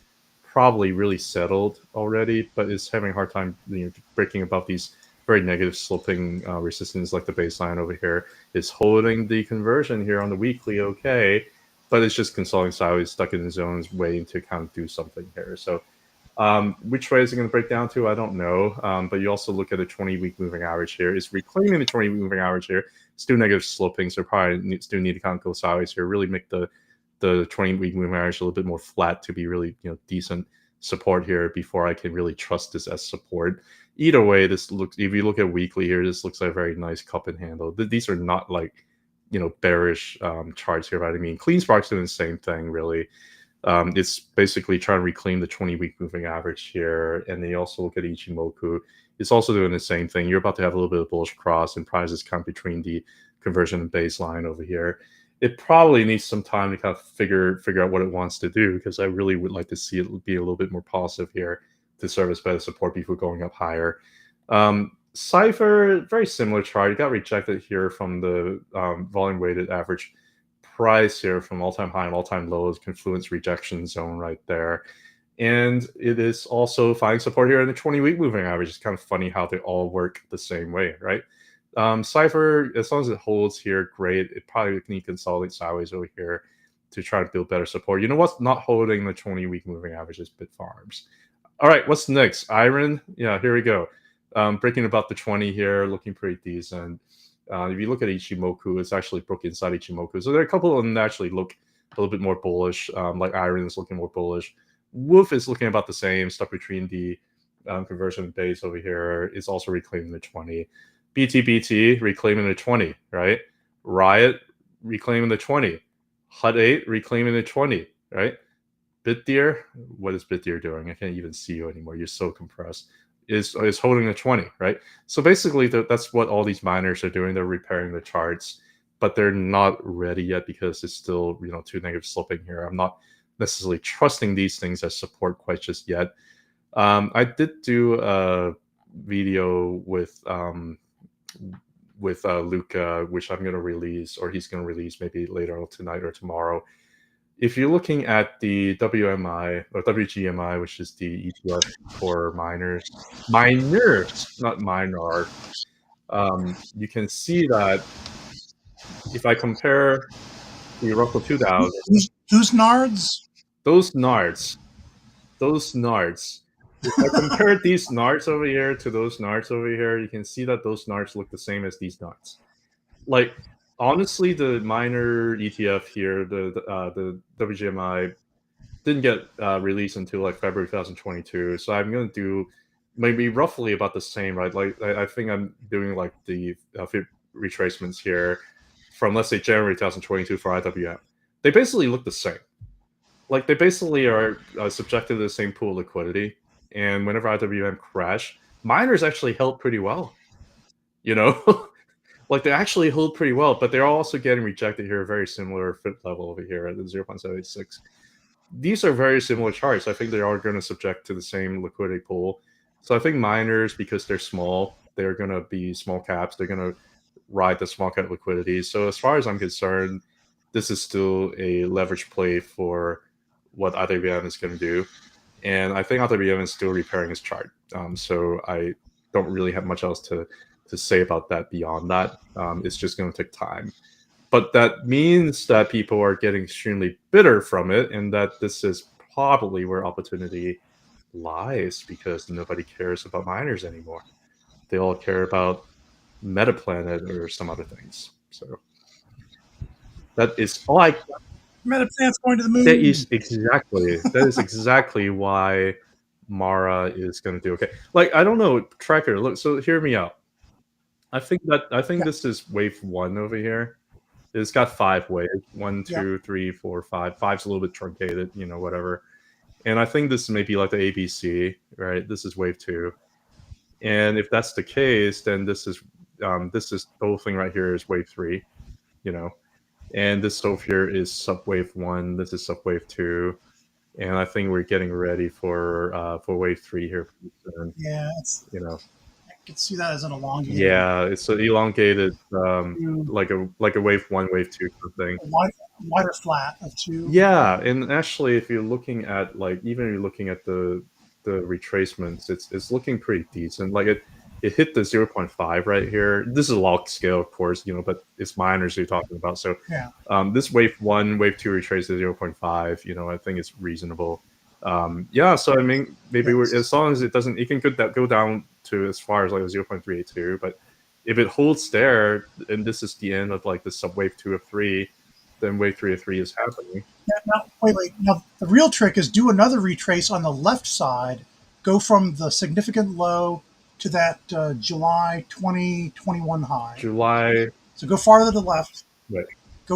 C: really settled already, but it's having a hard time breaking above these very negative sloping resistance, like the baseline over here is holding the conversion here on the weekly. Okay, but it's just consoling sideways, stuck in the zones, waiting to kind of do something here. So which way is it going to break down to? I don't know. But you also look at the 20-week moving average here. It's reclaiming the 20-week moving average here. Still negative sloping, so probably still need to kind of go sideways here. Really make the 20-week moving average a little bit more flat to be really decent support here before I can really trust this as support. Either way, this looks. If you look at weekly here, this looks like a very nice cup and handle. These are not like bearish charts here, right? I mean, CleanSpark's doing the same thing really. It's basically trying to reclaim the 20-week moving average here. And then you also look at Ichimoku. It's also doing the same thing. You're about to have a little bit of bullish cross, and prices come between the conversion and baseline over here. It probably needs some time to kind of figure out what it wants to do, because I really would like to see it be a little bit more positive here to serve as better support before going up higher. CIFR, very similar chart. It got rejected here from the volume-weighted average price here from all-time high and all-time lows, confluence rejection zone right there. And it is also finding support here in the 20-week moving average. It's kind of funny how they all work the same way, right? CIFR, as long as it holds here, great. It probably need to consolidate sideways over here to try to build better support. You know what's not holding the 20-week moving average is Bitfarms. All right, what's next? RIVN? Yeah, here we go. Breaking about the 20 here, looking pretty decent. If you look at Ichimoku, it's actually broke inside Ichimoku. So there are a couple of them that actually look a little bit more bullish, like RIVN is looking more bullish. Wolf is looking about the same, stuck between the conversion base over here. It's also reclaiming the 20. BTBT reclaiming the 20, right? Riot reclaiming the 20. HUD8 reclaiming the 20, right? BitDeer, what is BitDeer doing? I can't even see you anymore. You're so compressed. Is holding the 20, right? So basically, that's what all these miners are doing. They're repairing the charts, but they're not ready yet because it's still, too negative sloping here. I'm not necessarily trusting these things as support quite just yet. I did do a video with Luca, which I'm going to release, or he's going to release maybe later on tonight or tomorrow. If you're looking at the WMI or WGMI, which is the ETF for miners, not minor, you can see that if I compare the Russell 2000,
A: who's NARDs?
C: Those NARDs. If I compare these NARDs over here to those NARDs over here, you can see that those NARDs look the same as these NARDs. Like, honestly, the minor ETF here, the WGMI, didn't get released until like February 2022. So I'm going to do maybe roughly about the same, right? Like, I think I'm doing like the retracements here from, let's say, January 2022 for IWM. They basically look the same. Like, they basically are subjected to the same pool of liquidity. And whenever IWM crash, miners actually held pretty well. Like, they actually hold pretty well, but they're also getting rejected here, very similar fit level over here at the 0.786. These are very similar charts. I think they are going to subject to the same liquidity pool. So I think miners, because they're small, they're going to be small caps. They're going to ride the small cap liquidity. So as far as I'm concerned, this is still a leverage play for what IWM is going to do. And I think IWM is still repairing its chart. So I don't really have much else to say about that beyond that. It's just going to take time. But that means that people are getting extremely bitter from it, and that this is probably where opportunity lies, because nobody cares about miners anymore. They all care about metaplanet or some other things. So that is all I...
A: Metaplanet's going to the moon.
C: That is exactly why Mara is going to do okay. Like, I don't know, Tracker, look, so hear me out. I think this is wave 1 over here. It's got 5 waves. 1, 2, 3, 4, 5. 5's a little bit truncated, whatever. And I think this may be like the ABC, right? This is wave 2. And if that's the case, then this whole thing right here is wave 3, And this over here is subwave 1. This is subwave 2. And I think we're getting ready for wave 3 here.
A: Yeah, it's, I can see that as an elongated.
C: Yeah, it's an elongated, like a wave 1, wave 2 sort of thing.
A: A wider flat of 2.
C: Yeah, and actually, if you're looking at even if you're looking at the retracements, it's looking pretty decent. Like it hit the 0.5 right here. This is a log scale, of course, but it's miners you're talking about. So this wave 1, wave 2 retrace to 0.5. I think it's reasonable. So I mean, maybe as long as it doesn't, it can go down to as far as like 0.382. But if it holds there, and this is the end of like the subwave 2 of 3, then wave 3 of 3 is happening.
A: Yeah, now, wait. Now the real trick is do another retrace on the left side, go from the significant low to that July 2021 high.
C: July.
A: So go farther to the left.
C: Right.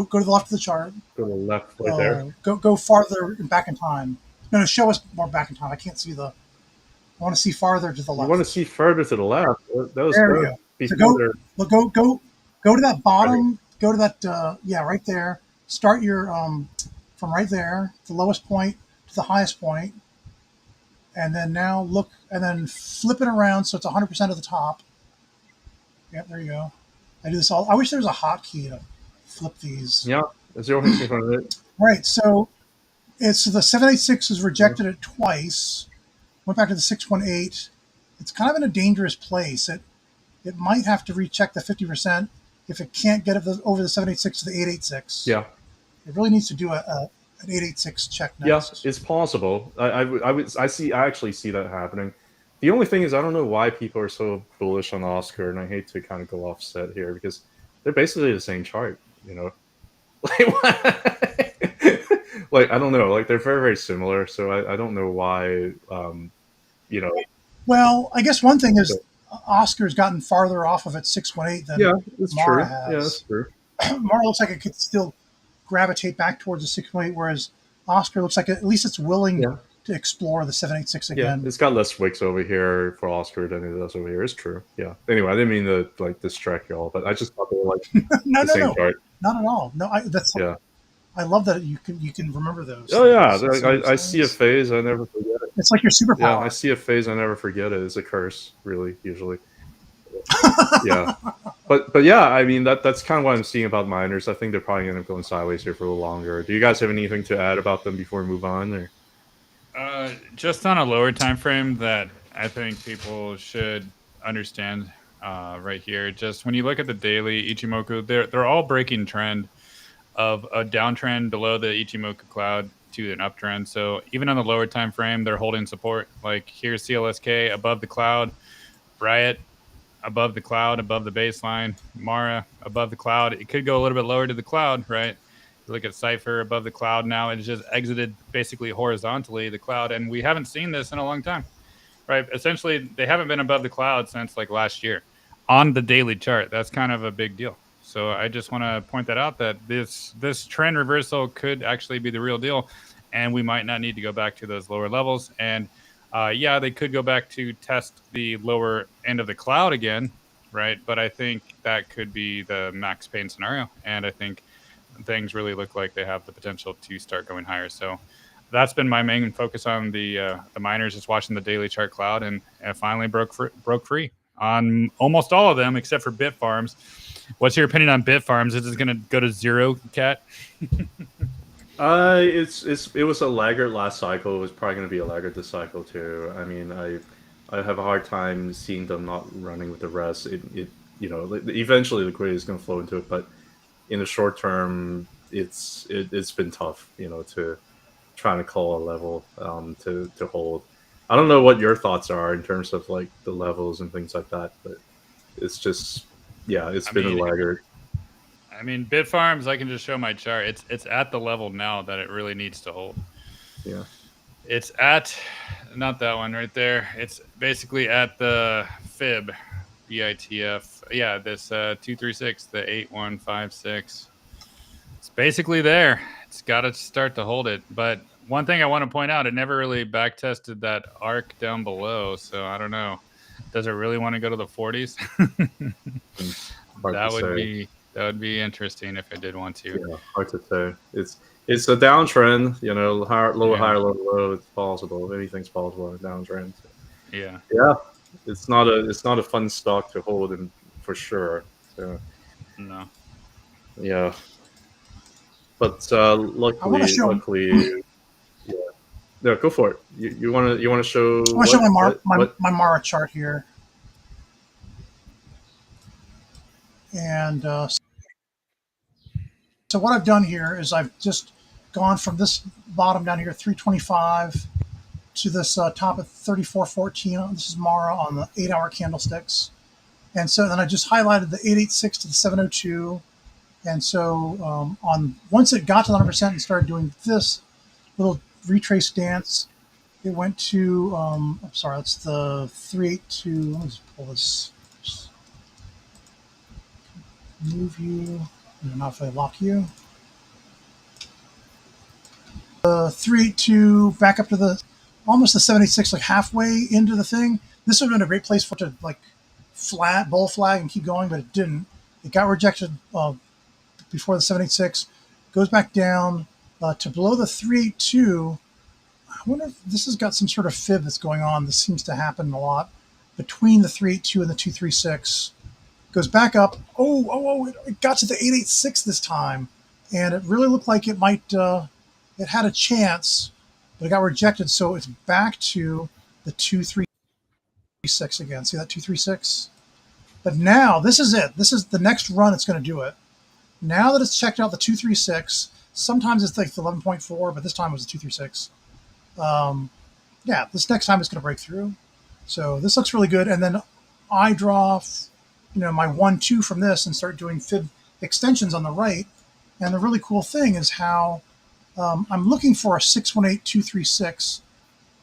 A: Go to the left of the chart.
C: Go to the left right there.
A: Go farther back in time. No, show us more back in time. I can't see I want to see farther to the left.
C: You want to see further to the left. That was
A: there we go. So go to that bottom. Go to that. Yeah, right there. Start your from right there, the lowest point to the highest point, and then now look, and then flip it around so it's 100% of the top. Yep, there you go. I do this all. I wish there was a hotkey to flip these.
C: Yeah, 0.600.
A: Right. So it's the 786 is rejected it twice. Went back to the 618. It's kind of in a dangerous place. It might have to recheck the 50% if it can't get over the 786 to the 886.
C: Yeah.
A: It really needs to do an 886 check next.
C: Yeah, it's possible. I actually see that happening. The only thing is I don't know why people are so bullish on Oscar, and I hate to kind of go offset here because they're basically the same chart, you know. Like I don't know, like they're very, very similar, so I don't know why you know.
A: Well, I guess one thing is Oscar's gotten farther off of its 618 than Mara has.
C: Yeah, that's true.
A: Mara looks like it could still gravitate back towards the 618, whereas Oscar looks like at least it's willing to explore the 786 again.
C: Yeah, it's got less wicks over here for Oscar than it does over here. It's true. Yeah. Anyway, I didn't mean to like distract y'all, but I just thought they were like
A: no,
C: same chart.
A: Not at all. No, I love that you can remember those.
C: Oh yeah, I see a phase, I never forget it.
A: It's like your superpower.
C: Yeah, I see a phase, I never forget it. It's a curse, really, usually. Yeah, but yeah, I mean that's kind of what I'm seeing about miners. I think they're probably going to go sideways here for a little longer. Do you guys have anything to add about them before we move on? Or
B: just on a lower time frame that I think people should understand right here. Just when you look at the daily Ichimoku, they're all breaking trend of a downtrend below the Ichimoku cloud to an uptrend. So even on the lower time frame, they're holding support. Like here's CLSK above the cloud, Riot above the cloud, above the baseline, Mara above the cloud. It could go a little bit lower to the cloud, right? Look at Cypher above the cloud now. It just exited basically horizontally the cloud, and we haven't seen this in a long time, right? Essentially, they haven't been above the cloud since like last year on the daily chart. That's kind of a big deal. So I just want to point that out that this trend reversal could actually be the real deal, and we might not need to go back to those lower levels. And yeah, they could go back to test the lower end of the cloud again, right? But I think that could be the max pain scenario, and I think things really look like they have the potential to start going higher. So that's been my main focus on the miners, just watching the daily chart cloud, and it finally broke free on almost all of them except for Bitfarms. What's your opinion on Bitfarms? Is it going to go to zero, Cat?
C: It was a laggard last cycle. It was probably going to be a laggard this cycle too. I mean, I have a hard time seeing them not running with the rest. It you know, eventually liquidity is going to flow into it, but in the short term, it's been tough, you know, to trying to call a level to hold. I don't know what your thoughts are in terms of like the levels and things like that, but it's just it's been a laggard.
B: I mean, Bitfarms, I can just show my chart. It's at the level now that it really needs to hold.
C: Yeah.
B: It's at, not that one right there. It's basically at the fib, BITF. Yeah, this 236, the 8156. It's basically there. It's got to start to hold it. But one thing I want to point out, it never really back tested that arc down below. So I don't know. Does it really want to go to the 40s? That would be interesting if it did want to.
C: Yeah, hard to say. It's a downtrend, you know, low, higher, low. It's possible. Anything's possible in a downtrend. So.
B: Yeah.
C: Yeah. It's not a fun stock to hold in for sure. So.
B: No.
C: Yeah. But luckily, yeah. No, go for it. You want to show?
A: I want to show my Mara chart here. And so what I've done here is I've just gone from this bottom down here, 325, to this top at 34.14. This is Mara on the 8-hour candlesticks. And so then I just highlighted the 886 to the 702. And so once it got to the 100% and started doing this little retrace dance, it went to, I'm sorry, that's the 382. Let me just pull this. Move you. I don't know if I lock you. 382 back up to the almost the 76, like halfway into the thing. This would have been a great place for it to like bull flag and keep going, but it didn't. It got rejected before the 786. Goes back down to below the 382. I wonder if this has got some sort of fib that's going on. This seems to happen a lot between the 382 and the 236. Goes back up. It got to the 886 this time, and it really looked like it might. It had a chance, but it got rejected. So it's back to the 236 again. See that 236? But now this is it. This is the next run. It's going to do it. Now that it's checked out the 236, sometimes it's like the 11.4, but this time it was the 236. This next time it's going to break through. So this looks really good. And then I draw, my 1-2 from this and start doing fib extensions on the right. And the really cool thing is how I'm looking for a 618-236,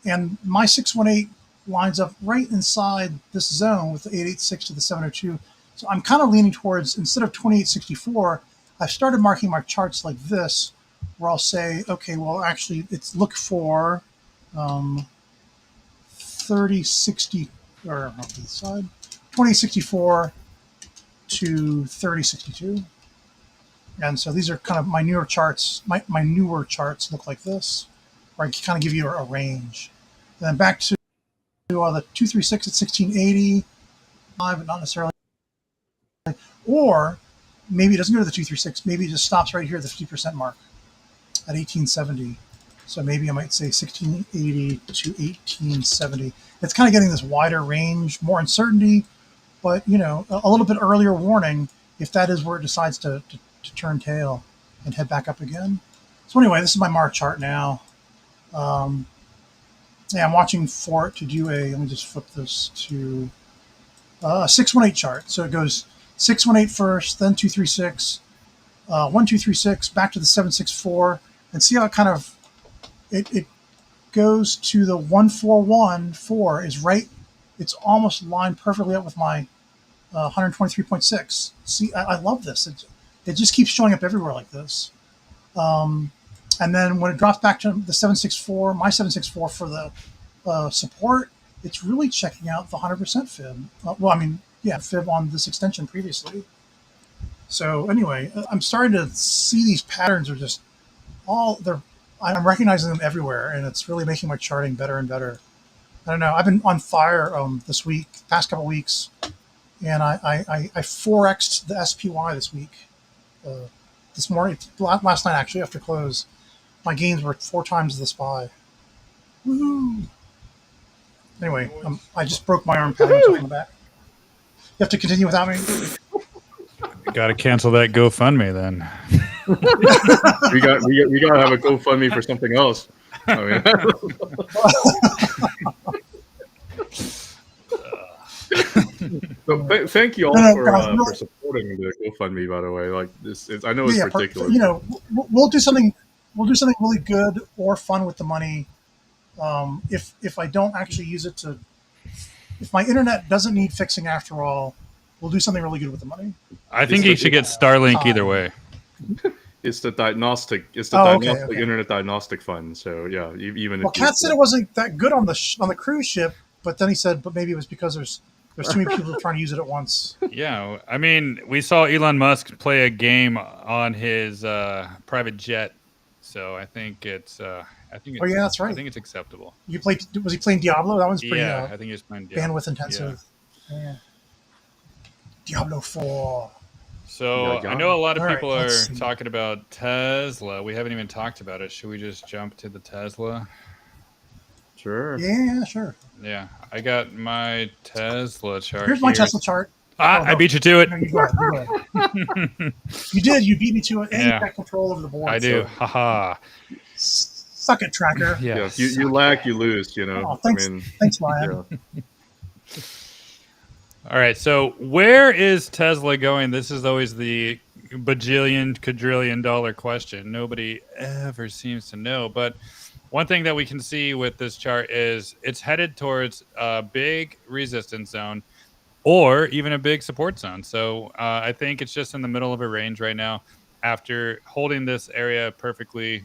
A: and my 618 lines up right inside this zone with the 886 to the 702. So I'm kind of leaning towards, instead of 2864, I've started marking my charts like this, where I'll say, okay, well, actually, it's look for 3060, or on the side, 2064 to 3062. And so these are kind of my newer charts. My newer charts look like this, where I kind of give you a range. And then back to the 236 at 1680, but not necessarily. Or maybe it doesn't go to the 236. Maybe it just stops right here at the 50% mark at 1870. So maybe I might say 1680 to 1870. It's kind of getting this wider range, more uncertainty, but a little bit earlier warning if that is where it decides to turn tail and head back up again. So anyway, this is my MAR chart now. I'm watching for it to do let me just flip this to a 618 chart. So it goes 618 first, then 236, 1236, back to the 764, and see how it kind of, it goes to the 1414 is right. It's almost lined perfectly up with my 123.6. See, I love this. It just keeps showing up everywhere like this. And then when it drops back to the 764, my 764 for the support, it's really checking out the 100% fib. Fib on this extension previously. So anyway, I'm starting to see these patterns are just I'm recognizing them everywhere, and it's really making my charting better and better. I don't know. I've been on fire this week, past couple weeks, and I 4x'd the SPY this week. This morning, last night actually, after close, my gains were 4 times the SPY. Woohoo! Anyway, I just broke my arm patting myself on the back. You have to continue without me?
B: Got to cancel that GoFundMe then.
C: we got to have a GoFundMe for something else. So thank you all for supporting the GoFundMe. By the way, like this, I know it's ridiculous.
A: We'll do something. We'll do something really good or fun with the money. If I don't actually use it to, if my internet doesn't need fixing after all, we'll do something really good with the money.
B: I think you should get Starlink either way.
C: It's the diagnostic. It's the internet diagnostic fund. So yeah, even
A: if Kat said it wasn't that good on the cruise ship, but then he said, but maybe it was because there's too many people trying to use it at once.
B: Yeah, I mean, we saw Elon Musk play a game on his private jet, so I think it's. That's right. I think it's acceptable.
A: Was he playing Diablo? That one's pretty.
B: Yeah, I think he was playing Diablo.
A: Bandwidth intensive. Yeah. Diablo 4.
B: So I know a lot of people are talking about Tesla. We haven't even talked about it. Should we just jump to the Tesla?
C: Sure.
A: Yeah, sure.
B: Yeah, I got my Tesla chart.
A: Here's my Tesla chart.
B: I beat you to it.
A: No, you did. You did. You beat me to it, and you got control over the board.
B: I do. Haha.
A: Suck it, tracker.
C: Yeah. You lag, you lose.
A: Oh, thanks, Ryan.
C: Yeah.
B: All right, so where is Tesla going? This is always the quadrillion dollar question. Nobody ever seems to know. But one thing that we can see with this chart is it's headed towards a big resistance zone or even a big support zone. So I think it's just in the middle of a range right now. after holding this area perfectly,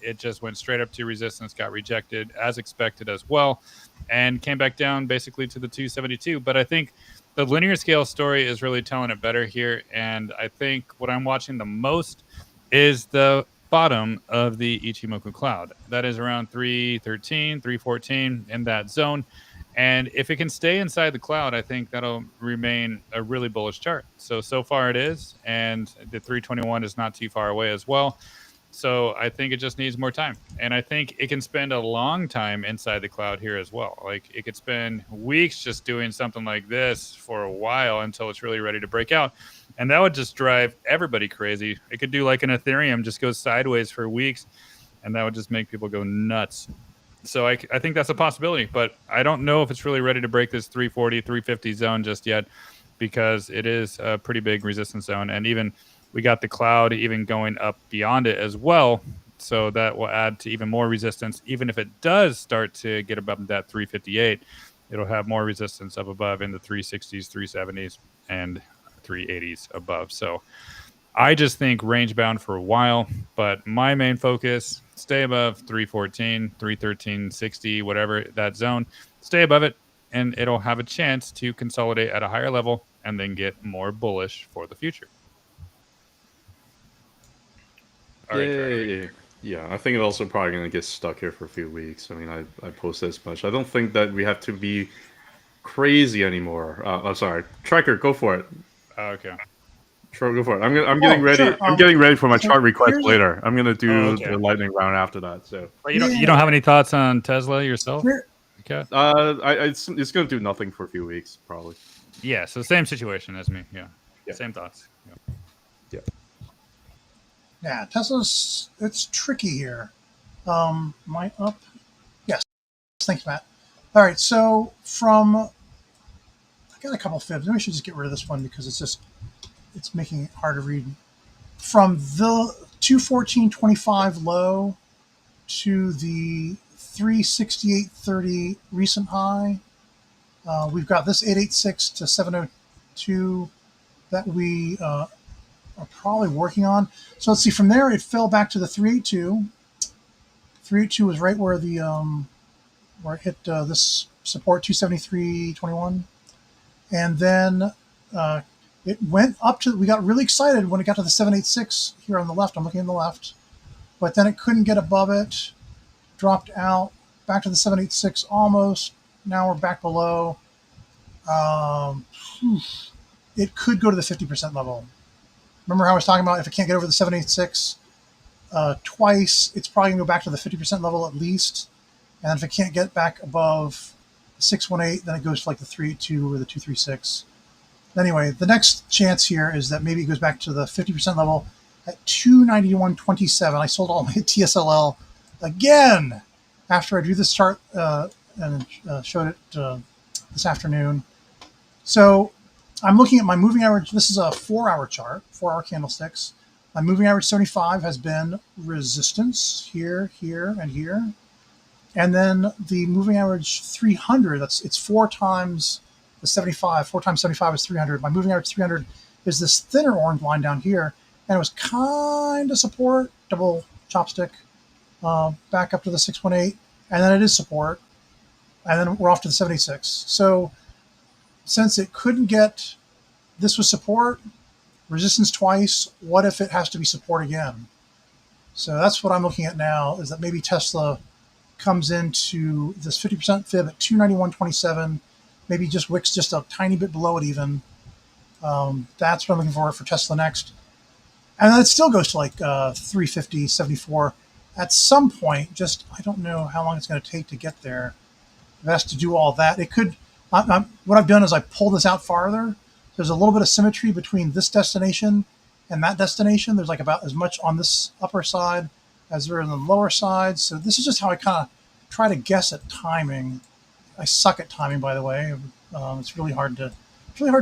B: it just went straight up to resistance, got rejected as expected as well, and came back down basically to the 272. But I think the linear scale story is really telling it better here. And I think what I'm watching the most is the bottom of the Ichimoku cloud. That is around 313, 314 in that zone. And if it can stay inside the cloud, I think that'll remain a really bullish chart. So far it is. And the 321 is not too far away as well. So I think it just needs more time. And I think it can spend a long time inside the cloud here as well. Like it could spend weeks just doing something like this for a while until it's really ready to break out. And that would just drive everybody crazy. It could do like an Ethereum, just go sideways for weeks. And that would just make people go nuts. So I think that's a possibility, but I don't know if it's really ready to break this 340, 350 zone just yet, because it is a pretty big resistance zone. And even we got the cloud even going up beyond it as well. So that will add to even more resistance. Even if it does start to get above that 358, it'll have more resistance up above in the 360s, 370s, and 380s above. So I just think range bound for a while, but my main focus, stay above 314, 313, 60, whatever that zone, stay above it, and it'll have a chance to consolidate at a higher level and then get more bullish for the future.
C: All right, yeah, I think it's also probably going to get stuck here for a few weeks. I mean, I posted as much. I don't think that we have to be crazy anymore. I'm sorry. Tracker, go for it.
B: Okay.
C: Sure, go for it. I'm getting ready. Sure. I'm getting ready for my chart request later. I'm gonna do the lightning round after that. So,
B: but you don't have any thoughts on Tesla yourself?
C: Okay. It's gonna do nothing for a few weeks probably.
B: Yeah. So same situation as me. Yeah. Same thoughts.
A: Yeah. Tesla's it's tricky here. Am I up? Yes. Thanks, Matt. All right. So I got a couple fibs. Maybe I should just get rid of this one because it's making it hard to read. From the 214.25 low to the 368.30 recent high, we've got this 886 to 702 that we are probably working on. So let's see. From there, it fell back to the 382. 382 was right where the where it hit this support 273.21, and then it went up to, we got really excited when it got to the 786 here on the left. I'm looking on the left. But then it couldn't get above it, dropped out, back to the 786 almost. Now we're back below. It could go to the 50% level. Remember how I was talking about if it can't get over the 786 twice, it's probably going to go back to the 50% level at least. And then if it can't get back above the 618, then it goes to like the 382 or the 236. Anyway, the next chance here is that maybe it goes back to the 50% level at 291.27. I sold all my TSLL again after I drew this chart and showed it this afternoon. So I'm looking at my moving average. This is a 4-hour chart, 4-hour candlesticks. My moving average 75 has been resistance here, here, and here. And then the moving average 300, it's 4 times the 75. 4 times 75 is 300. My moving average 300 is this thinner orange line down here. And it was kind of support, double chopstick, back up to the 618. And then it is support. And then we're off to the 76. So since it couldn't get, this was support, resistance twice, what if it has to be support again? So that's what I'm looking at now, is that maybe Tesla comes into this 50% fib at 291.27, maybe just wicks just a tiny bit below it even. That's what I'm looking for Tesla next. And then it still goes to like 350, 74. At some point, just, I don't know how long it's going to take to get there. It has to do all that. It could, what I've done is I pulled this out farther. There's a little bit of symmetry between this destination and that destination. There's like about as much on this upper side as there is on the lower side. So this is just how I kind of try to guess at timing. I suck at timing, by the way. It's really hard to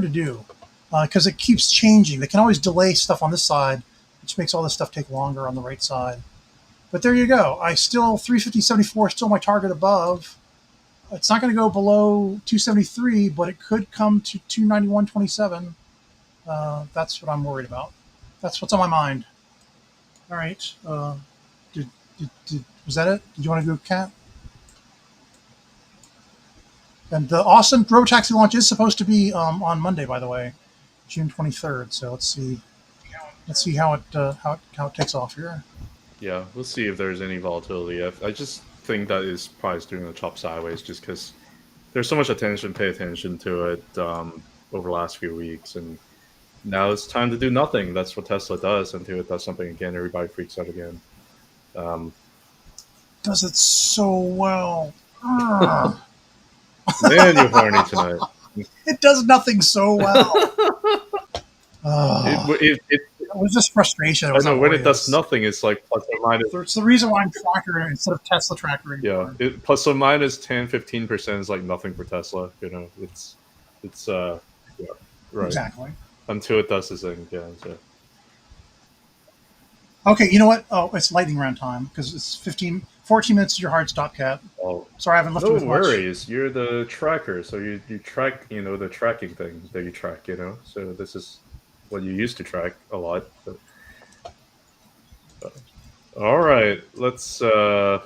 A: do because it keeps changing. They can always delay stuff on this side, which makes all this stuff take longer on the right side. But there you go. I still 350.74 still my target above. It's not going to go below 273, but it could come to 291.27. That's what I'm worried about. That's what's on my mind. All right. Was that it? Did you want to go, Kat? And the awesome Robotaxi launch is supposed to be on Monday, by the way, June 23rd. So let's see how it takes off here.
C: Yeah, we'll see if there's any volatility. I just think that is probably doing a chop sideways, just because there's so much pay attention to it over the last few weeks, and now it's time to do nothing. That's what Tesla does. Until it does something again, everybody freaks out again.
A: Does it so well.
C: Man, you're horny tonight.
A: It does nothing so well. It was just frustration.
C: I know when it does nothing, it's like plus or minus.
A: It's the reason why I'm tracker instead of Tesla tracker.
C: Yeah, plus or minus 10-15% is like nothing for Tesla. You know, it's yeah, right.
A: Exactly.
C: Until it does this thing again. So.
A: Okay, you know what? Oh, it's lightning round time because it's 14 minutes is your hard stop, Cat.
C: Oh,
A: sorry, I haven't lifted with much.
C: No worries. You're the tracker, so you track, the tracking thing that you track, So this is what you used to track a lot. But, all right, let's. Whoa,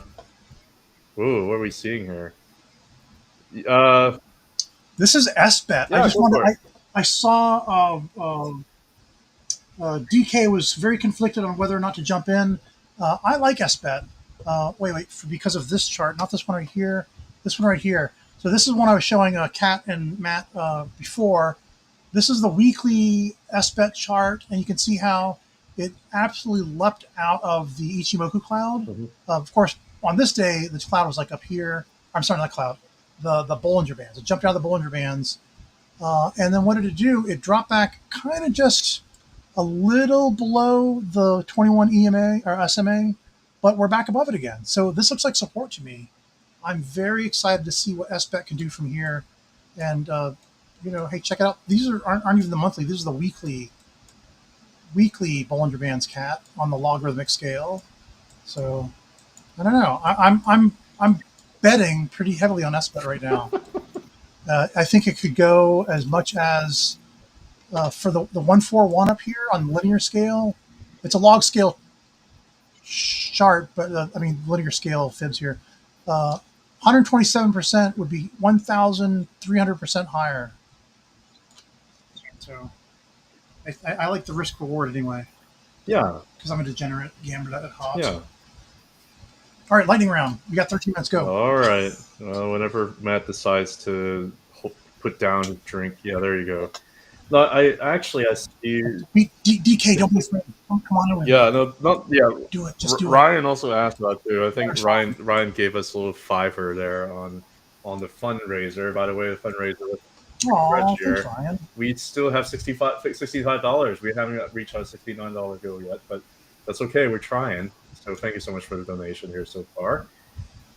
C: what are we seeing here?
A: This is SBET.
C: Yeah,
A: I saw DK was very conflicted on whether or not to jump in. I like SBET. Because of this chart, not this one right here, this one right here. So this is one I was showing Kat and Matt before. This is the weekly SBET chart, and you can see how it absolutely leapt out of the Ichimoku cloud.
C: Mm-hmm.
A: Of course, on this day, the cloud was like up here. I'm sorry, not cloud. The Bollinger Bands. It jumped out of the Bollinger Bands. And then what did it do? It dropped back kind of just a little below the 21 EMA or SMA, but we're back above it again. So this looks like support to me. I'm very excited to see what SBET can do from here. And, hey, check it out. These aren't even the monthly. These are the weekly Bollinger Bands, Cat, on the logarithmic scale. So I don't know. I'm betting pretty heavily on SBET right now. I think it could go as much as for the 141 up here on the linear scale. It's a log scale chart, but linear scale fibs here. 127% would be 1,300% higher. So I like the risk reward anyway.
C: Yeah.
A: Because I'm a degenerate gambler at Hobbs.
C: Yeah.
A: All right, lightning round. We got 13 minutes. Go.
C: All right. Whenever Matt decides to put down a drink, yeah, there you go. No, I see.
A: DK, don't be afraid. Come on over.
C: Yeah, yeah.
A: Do it. Just do
C: Ryan also asked about it too. I think Ryan gave us a little $5 there on the fundraiser. By the way, the fundraiser was
A: thanks, Ryan.
C: We still have $65. We haven't reached our $69 goal yet, but that's okay. We're trying. So thank you so much for the donation here so far.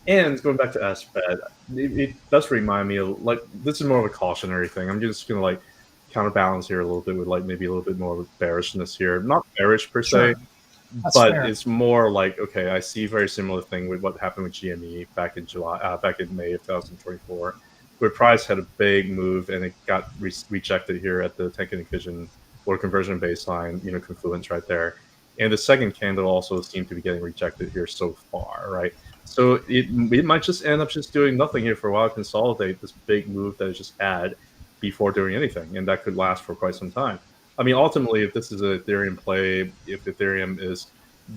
C: And going back to SBET, it does remind me of this is more of a cautionary thing. I'm just gonna counterbalance here a little bit with maybe a little bit more bearishness here. Not bearish per se, but fair. It's more okay, I see a very similar thing with what happened with GME back in May of 2024, where price had a big move and it got rejected here at the Tenkan Vision or conversion baseline, confluence right there. And the second candle also seemed to be getting rejected here so far, right? So it might just end up just doing nothing here for a while, consolidate this big move that it just had before doing anything, and that could last for quite some time. I mean, ultimately, if this is an Ethereum play, if Ethereum is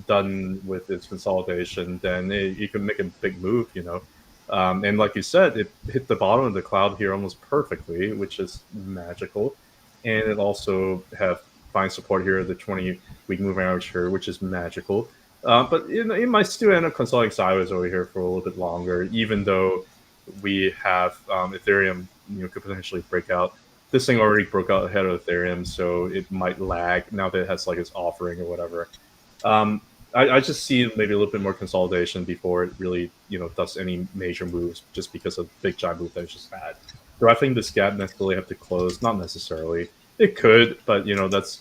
C: done with its consolidation, then you can make a big move, And like you said, it hit the bottom of the cloud here almost perfectly, which is magical. And it also find support here at the 20-week moving average here, which is magical. But it might still end up consolidating sideways over here for a little bit longer, even though we have Ethereum, could potentially break out. This thing already broke out ahead of Ethereum, so it might lag now that it has its offering or whatever. I just see maybe a little bit more consolidation before it really, does any major moves, just because of the big giant move that it just had. Do I think this gap necessarily have to close? Not necessarily. It could, but that's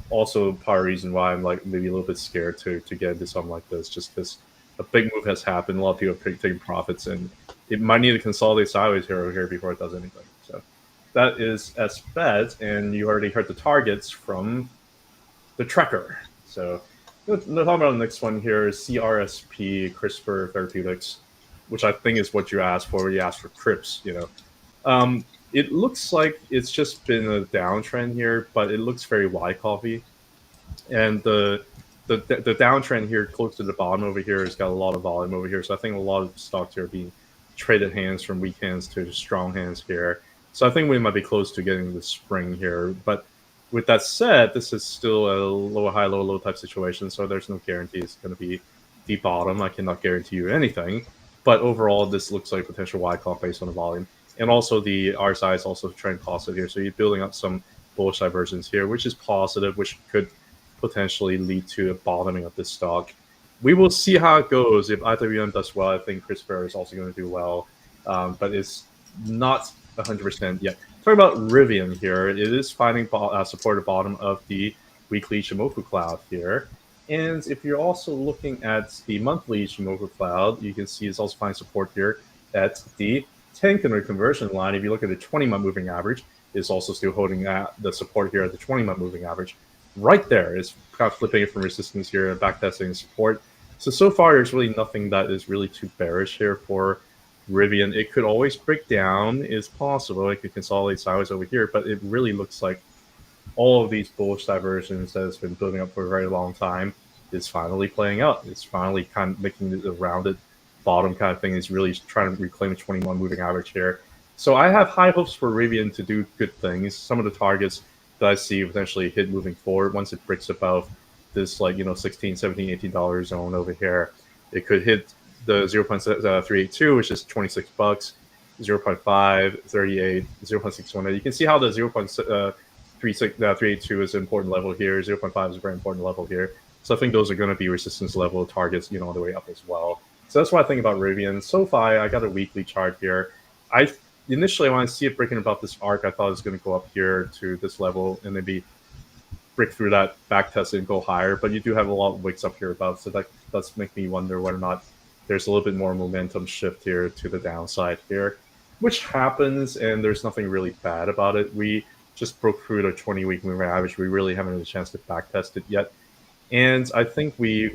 C: also part of the reason why I'm maybe a little bit scared to get into something like this, just because a big move has happened. A lot of people are taking profits, and it might need to consolidate sideways here before it does anything. So that is SBET, and you already heard the targets from the tracker. So the talking about the next one here is CRSP, CRISPR Therapeutics, which I think is what you asked for. You asked for CRIPS, it looks like it's just been a downtrend here, but it looks very Y-coffee. And the downtrend here close to the bottom over here has got a lot of volume over here. So I think a lot of stocks here are being traded hands from weak hands to strong hands here. So I think we might be close to getting the spring here. But with that said, this is still a low high, low low type situation. So there's no guarantee it's going to be the bottom. I cannot guarantee you anything. But overall, this looks like potential Y-clock based on the volume. And also the RSI is also trending positive here. So you're building up some bullish divergence here, which is positive, which could potentially lead to a bottoming of this stock. We will see how it goes. If IWM does well, I think CRISPR is also going to do well, but it's not 100% yet. Talking about RIVN here, it is finding support at the bottom of the weekly Ichimoku cloud here. And if you're also looking at the monthly Ichimoku cloud, you can see it's also finding support here at the Tenkan conversion line. If you look at the 20-month moving average, it's also still holding the support here at the 20-month moving average. Right there, it's kind of flipping it from resistance here and backtesting support. So far, there's really nothing that is really too bearish here for RIVN. It could always break down. It's possible. It could consolidate sideways over here, but it really looks like all of these bullish diversions that has been building up for a very long time is finally playing out. It's finally kind of making the rounded bottom kind of thing. It's really trying to reclaim a 21 moving average here. So I have high hopes for RIVN to do good things. Some of the targets that I see potentially hit moving forward once it breaks above this $16, $17, $18 zone over here. It could hit the 0.382, which is $26, 0.5, 38, 0.618. You can see how the 0.382 is an important level here. 0.5 is a very important level here. So I think those are going to be resistance level targets, on the way up as well. So that's what I think about RIVN. SOFI, I got a weekly chart here. Initially, when I see it breaking above this arc, I thought it was going to go up here to this level and maybe break through that back test and go higher. But you do have a lot of wicks up here above, so that does make me wonder whether or not there's a little bit more momentum shift here to the downside here, which happens, and there's nothing really bad about it. We just broke through the 20-week moving average. We really haven't had a chance to back test it yet. And I think we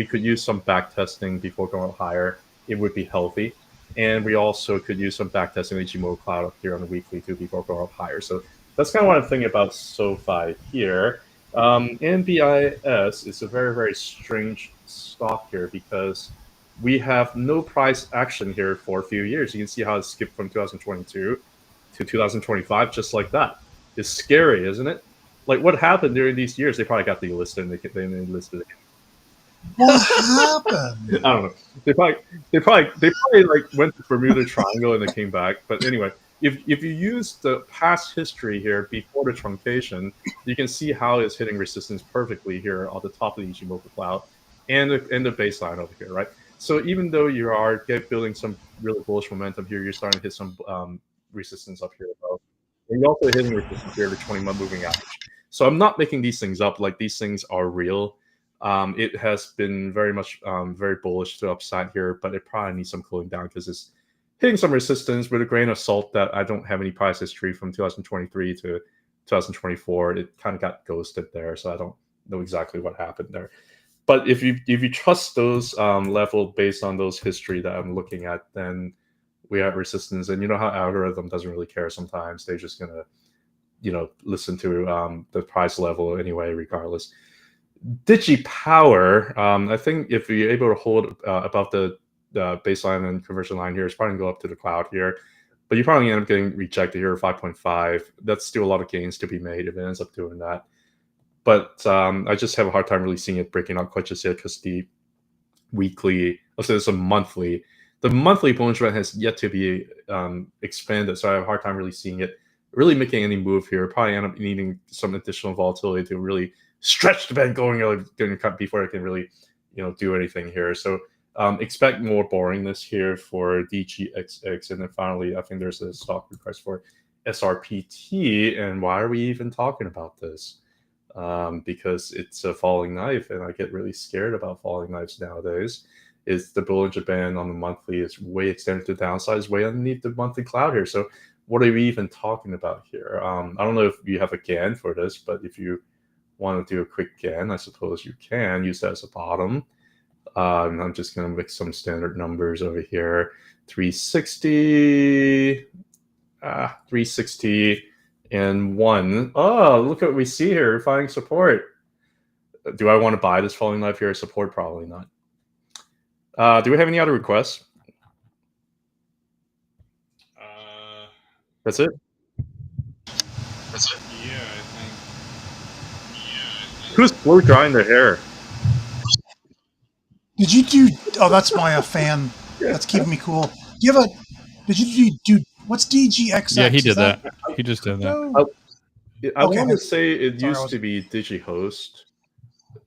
C: could use some back testing before going higher. It would be healthy. And we also could use some back testing of the Ichimoku cloud up here on the weekly too before going up higher. So that's kind of what I'm thinking about SOFI here. NBIS is a very, very strange stock here because we have no price action here for a few years. You can see how it skipped from 2022 to 2025 just like that. It's scary, isn't it? Like, what happened during these years? They probably got delisted and they enlisted again.
A: What happened?
C: I don't know. They probably like went to Bermuda Triangle and they came back. But anyway, if you use the past history here before the truncation, you can see how it's hitting resistance perfectly here on the top of the Ichimoku cloud and the baseline over here, right? So even though you are building some really bullish momentum here, you're starting to hit some resistance up here above. And you're also hitting resistance here, the 20-month moving average. So I'm not making these things up. Like, these things are real. It has been very much very bullish to the upside here, but it probably needs some cooling down because it's hitting some resistance with a grain of salt that I don't have any price history from 2023 to 2024. It kind of got ghosted there, so I don't know exactly what happened there. But if you trust those level based on those history that I'm looking at, then we have resistance. And you know how algorithm doesn't really care sometimes. They're just gonna listen to the price level anyway, regardless. DigiPower, I think if you're able to hold above the baseline and conversion line here, it's probably going to go up to the cloud here. But you probably end up getting rejected here at 5.5. That's still a lot of gains to be made if it ends up doing that. But I just have a hard time really seeing it breaking out quite just yet because the weekly, let's say it's a monthly, the monthly Bollinger Band has yet to be expanded. So I have a hard time really seeing it really making any move here. Probably end up needing some additional volatility to really stretch the band going cut before it can really do anything here. So expect more boringness here for DGXX. And then finally, I think there's a stock request for SRPT. And why are we even talking about this? Because it's a falling knife, and I get really scared about falling knives nowadays. Is the Bollinger Band on the monthly is way extended to the downside, is way underneath the monthly cloud here. So what are we even talking about here? I don't know if you have a GAN for this, but if you want to do a quick scan, I suppose you can use that as a bottom. And I'm just going to mix some standard numbers over here. 360, 360, and 1. Oh, look what we see here. We're finding support. Do I want to buy this falling knife here? Support? Probably not. Do we have any other requests? That's it?
B: That's it? Yeah, I think.
C: Who's blow drying their hair?
A: Did you do? Oh, that's my fan. That's keeping me cool. Do you have a? Did you do? What's DGXX?
B: Yeah, he did that. He just did that.
A: No.
C: I want to say it used to be DigiHost,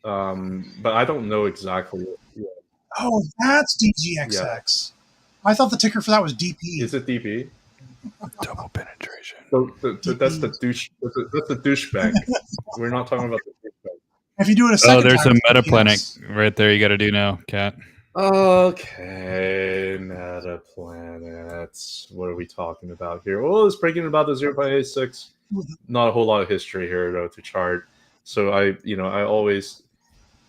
C: but I don't know exactly. Yeah.
A: Oh, that's DGXX. Yeah. I thought the ticker for that was DP.
C: Is it DP?
B: Double penetration.
C: So that's the douche. That's the douchebag. We're not talking about the douchebag.
A: If you do it a second
B: there's
A: time,
B: a metaplanet right there. You got to do now, Cat.
C: Okay, metaplanets. What are we talking about here? Oh, it's breaking about the 0.86. Not a whole lot of history here though to chart. So I always.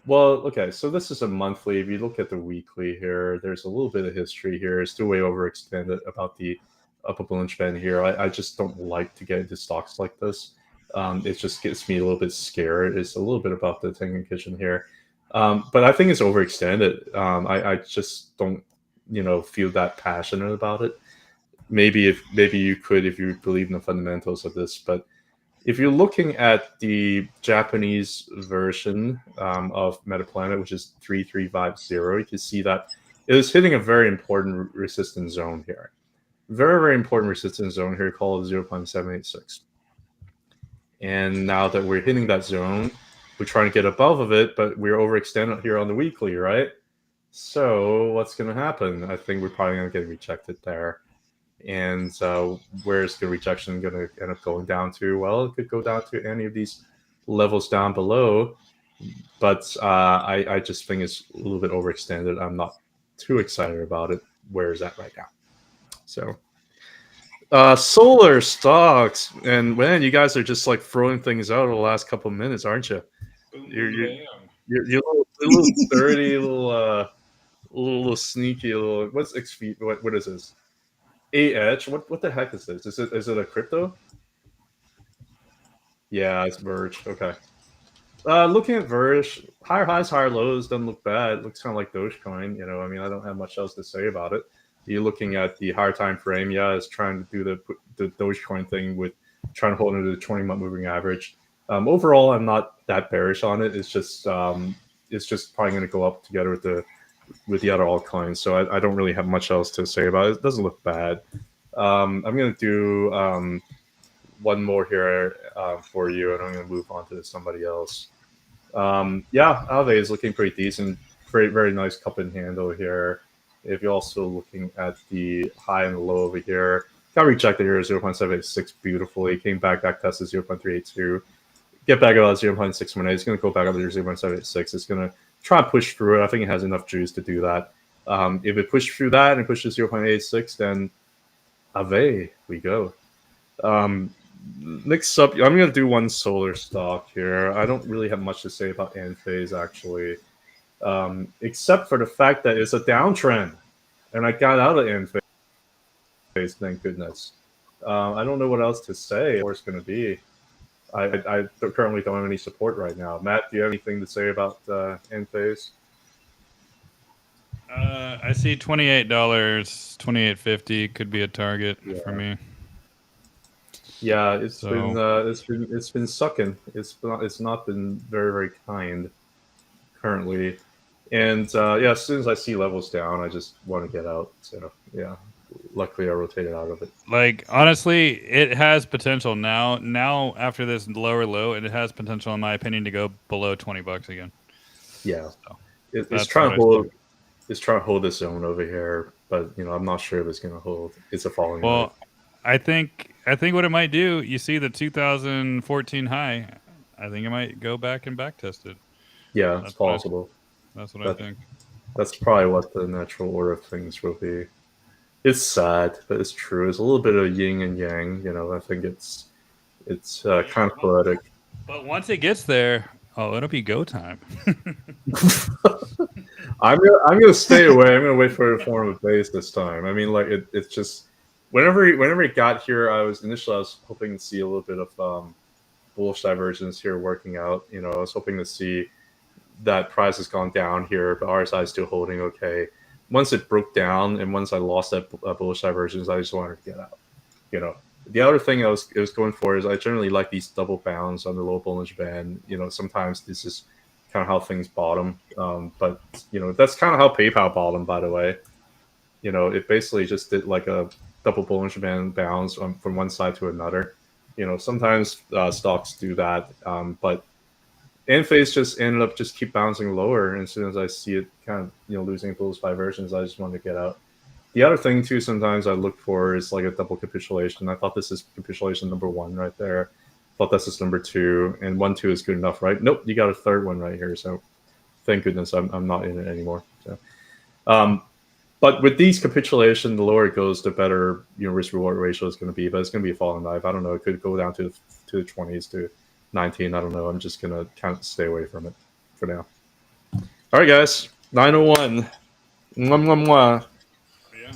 C: Well, okay, so this is a monthly. If you look at the weekly here, there's a little bit of history here. It's still way overextended about the upper Bollinger Band here. I just don't like to get into stocks like this. It just gets me a little bit scared. It's a little bit about the Tengen Kitchen here. But I think it's overextended. I just don't, feel that passionate about it. Maybe you could if you believe in the fundamentals of this, but if you're looking at the Japanese version of Metaplanet, which is 3350, you can see that it is hitting a very important resistance zone here. Very, very important resistance zone here called 0.786. And now that we're hitting that zone, we're trying to get above of it, but we're overextended here on the weekly, right? So what's going to happen? I think we're probably going to get rejected there. And where's the rejection going to end up going down to? Well, it could go down to any of these levels down below, but I just think it's a little bit overextended. I'm not too excited about it. Where is that right now? So solar stocks, and man, you guys are just like throwing things out over the last couple of minutes, aren't you? You're little dirty, little sneaky, little. What's XP? What is this? AH? What the heck is this? Is it a crypto? Yeah, it's Verge. Okay. Looking at Verge, higher highs, higher lows doesn't look bad. It looks kind of like Dogecoin. I don't have much else to say about it. You're looking at the higher time frame. Yeah, it's trying to do the Dogecoin thing with trying to hold into the 20-month moving average. Overall, I'm not that bearish on it. It's just probably going to go up together with the other altcoins. So I don't really have much else to say about it. It doesn't look bad. I'm going to do one more here for you, and I'm going to move on to somebody else. AAVE is looking pretty decent. Very, very nice cup and handle here. If you're also looking at the high and the low over here, got rejected here at 0.786 beautifully. Came back tested 0.382. Get back about 0.618. It's going to go back up to 0.786. It's going to try and push through it. I think it has enough juice to do that. If it pushes through that and pushes 0.86, then AAVE we go. Next up, I'm going to do one solar stock here. I don't really have much to say about NBIS actually. Except for the fact that it's a downtrend, and I got out of NBIS, thank goodness. I don't know what else to say or it's going to be. I currently don't have any support right now. Matt, do you have anything to say about NBIS?
B: I see $28, $28.50 could be a target for me.
C: Yeah, it's been sucking. It's not been very, very kind currently. And as soon as I see levels down, I just want to get out. So yeah, luckily I rotated out of it.
B: Like honestly, it has potential now. Now after this lower low, it has potential, in my opinion, to go below $20 again.
C: Yeah,
B: so
C: it's trying to hold. It's trying to hold this zone over here, but I'm not sure if it's going to hold. It's a falling.
B: Well, I think what it might do. You see the 2014 high. I think it might go back and back test it.
C: Yeah, it's possible.
B: That's what I think.
C: That's probably what the natural order of things will be. It's sad, but it's true. It's a little bit of yin and yang. I think it's kind of poetic.
B: But once it gets there, it'll be go time.
C: I'm gonna stay away. I'm gonna wait for it to form a base this time. I mean, like it's just whenever it got here, I was hoping to see a little bit of bullish divergence here working out. You know, I was hoping to see that price has gone down here, but RSI is still holding okay. Once it broke down and once I lost that bullish divergence, I just wanted to get out. You know, the other thing I was going for is I generally like these double bounds on the low Bollinger Band. You know, sometimes this is kind of how things bottom, but you know that's kind of how PayPal bottomed, by the way. You know, it basically just did like a double Bollinger Band bounce from one side to another. You know, sometimes stocks do that, but ENPH just ended up just keep bouncing lower. And as soon as I see it kind of, you know, losing bullish diversions, I just wanted to get out. The other thing too, sometimes I look for is like a double capitulation. I thought this is capitulation number 1 right there. Thought this is number 2, and 1, 2 is good enough, right? Nope, you got a third one right here. So thank goodness I'm not in it anymore. So, but with these capitulation, the lower it goes, the better, you know, risk reward ratio is going to be. But it's going to be a falling knife. I don't know. It could go down to the 20s to 19. I don't know. I'm just going to kind of stay away from it for now. All right, guys. 9:01. Mwah, mwah, mwah.
B: Yeah.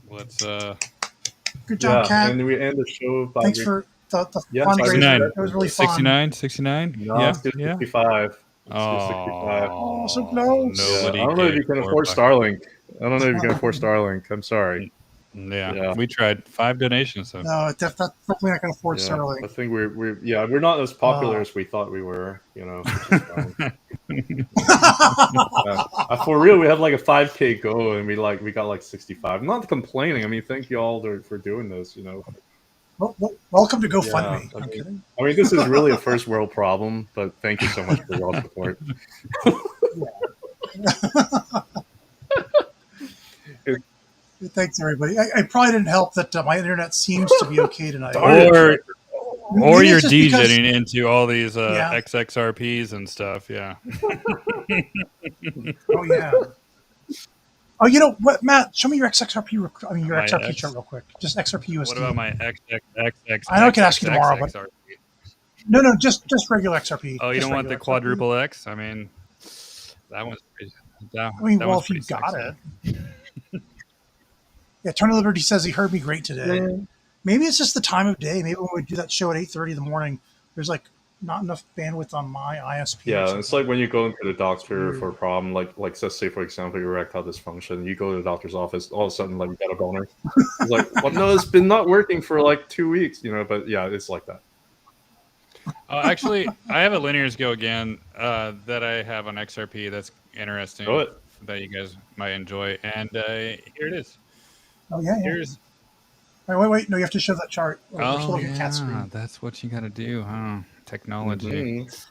B: Let's.
A: Good job, Kat.
C: And we end the show by.
A: Thanks for the
C: Yeah,
A: fun.
B: 69.
A: It was really fun.
B: 69?
C: No,
B: Yeah.
C: let's do 65.
A: Oh, so close.
B: Nobody
C: I don't know if you can afford Starlink. I don't know if you can afford Starlink. I'm sorry.
B: Yeah. We tried 5 donations. So.
A: No, that's definitely not going to afford Starlink.
C: I think we're not as popular as we thought we were. You know. For real, we have like a 5K goal, and we got like 65. I'm not complaining. I mean, thank you all for doing this. You know.
A: Well, welcome to GoFundMe.
C: Yeah,
A: I'm kidding.
C: I mean, this is really a first world problem, but thank you so much for your support.
A: Thanks, everybody. I probably didn't help that my internet seems to be okay tonight.
B: Or
A: Maybe
B: you're
A: it's just because-
B: DJing into all these XXRPs and stuff. Yeah.
A: Oh, yeah. Oh, you know what, Matt? Show me your XXRP. Your
B: My
A: XRP
B: X-
A: chart real quick. Just XRP USD.
B: What about my XXXX?
A: I know I can ask you tomorrow, but
B: XXRP?
A: no, just regular XRP.
B: Oh, you
A: Just
B: don't want the
A: regular XRP.
B: quadruple X? I mean, that one's pretty.
A: I mean,
B: that
A: well,
B: one's
A: if you
B: pretty
A: got
B: sexy.
A: it. Yeah, Tony Liberty says he heard me great today.
C: Yeah.
A: Maybe it's just the time of day. Maybe when we do that show at 8:30 in the morning, there's like not enough bandwidth on my ISP.
C: Yeah, it's like when you go into the doctor for a problem, like let's say for example you erectile dysfunction, you go to the doctor's office, all of a sudden like you got a boner. It's like, well, no, it's been not working for like 2 weeks, you know. But yeah, it's like that.
B: Actually, I have a linear go again that I have on XRP that's interesting
C: Go it.
B: that you guys might enjoy, and here it is.
A: Oh yeah.
B: Here's
A: Wait. No, you have to show that chart. We're still
B: oh
A: looking at Cat screen.
B: yeah, that's what you got to do, huh? Technology.
C: Mhm.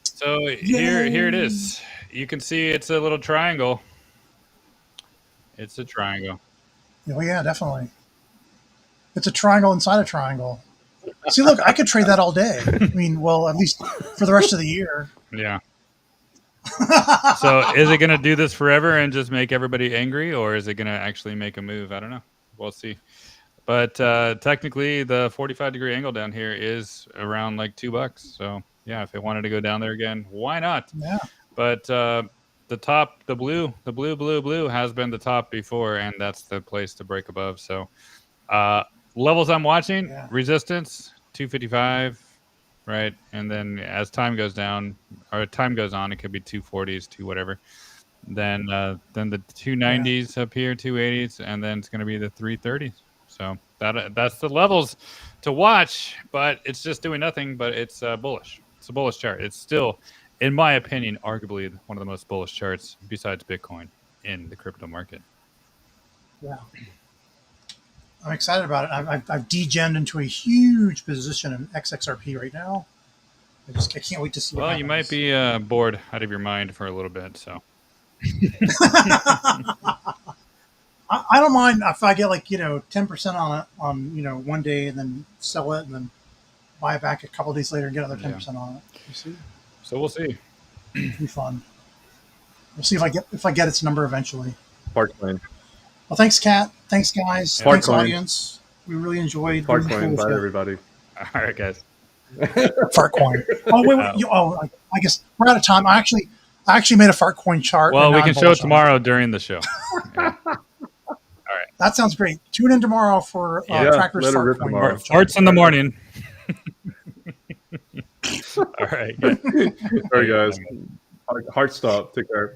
B: So here it is. You can see it's a little triangle. It's a triangle.
A: Oh yeah, definitely. It's a triangle inside a triangle. See, look, I could trade that all day. I mean, well, at least for the rest of the year.
B: Yeah. So is it going to do this forever and just make everybody angry, or is it going to actually make a move? I don't know. We'll see. But technically, the 45-degree angle down here is around like $2. So yeah, if it wanted to go down there again, why not?
A: Yeah.
B: But the top, the blue has been the top before, and that's the place to break above. So levels I'm watching, resistance 255. Right, and then as time goes down, or time goes on, it could be 240s, 2 whatever. Then the 290s up here, 280s, and then it's going to be the 330s. So that's the levels to watch, but it's just doing nothing. But it's bullish. It's a bullish chart. It's still, in my opinion, arguably one of the most bullish charts besides Bitcoin in the crypto market.
A: Yeah. I'm excited about it. I've degemmed into a huge position in XXRP right now. I can't wait to see.
B: Well, you might be bored out of your mind for a little bit. So
A: I don't mind if I get like 10% on it on one day and then sell it and then buy it back a couple of days later and get another 10% on it. You see?
B: So we'll see.
A: It'll be fun. We'll see if I get its number eventually.
C: Parkland.
A: Well, thanks, Kat. Thanks, guys.
C: Park
A: Thanks,
C: coin.
A: audience. We really enjoyed.
C: Parkland. Bye, everybody.
B: All right, guys.
A: Fart coin. Oh wait, I guess we're out of time. I actually made a fart coin chart.
B: Well,
A: and
B: we
A: now
B: can
A: I'm
B: show it
A: bullish on
B: tomorrow during the show. Yeah.
A: That sounds great. Tune in tomorrow for Tracker's
C: let it
A: fart
C: rip
A: coin.
C: tomorrow.
B: Farts in the morning. All right.
C: All right, guys. Hard stop. Take care.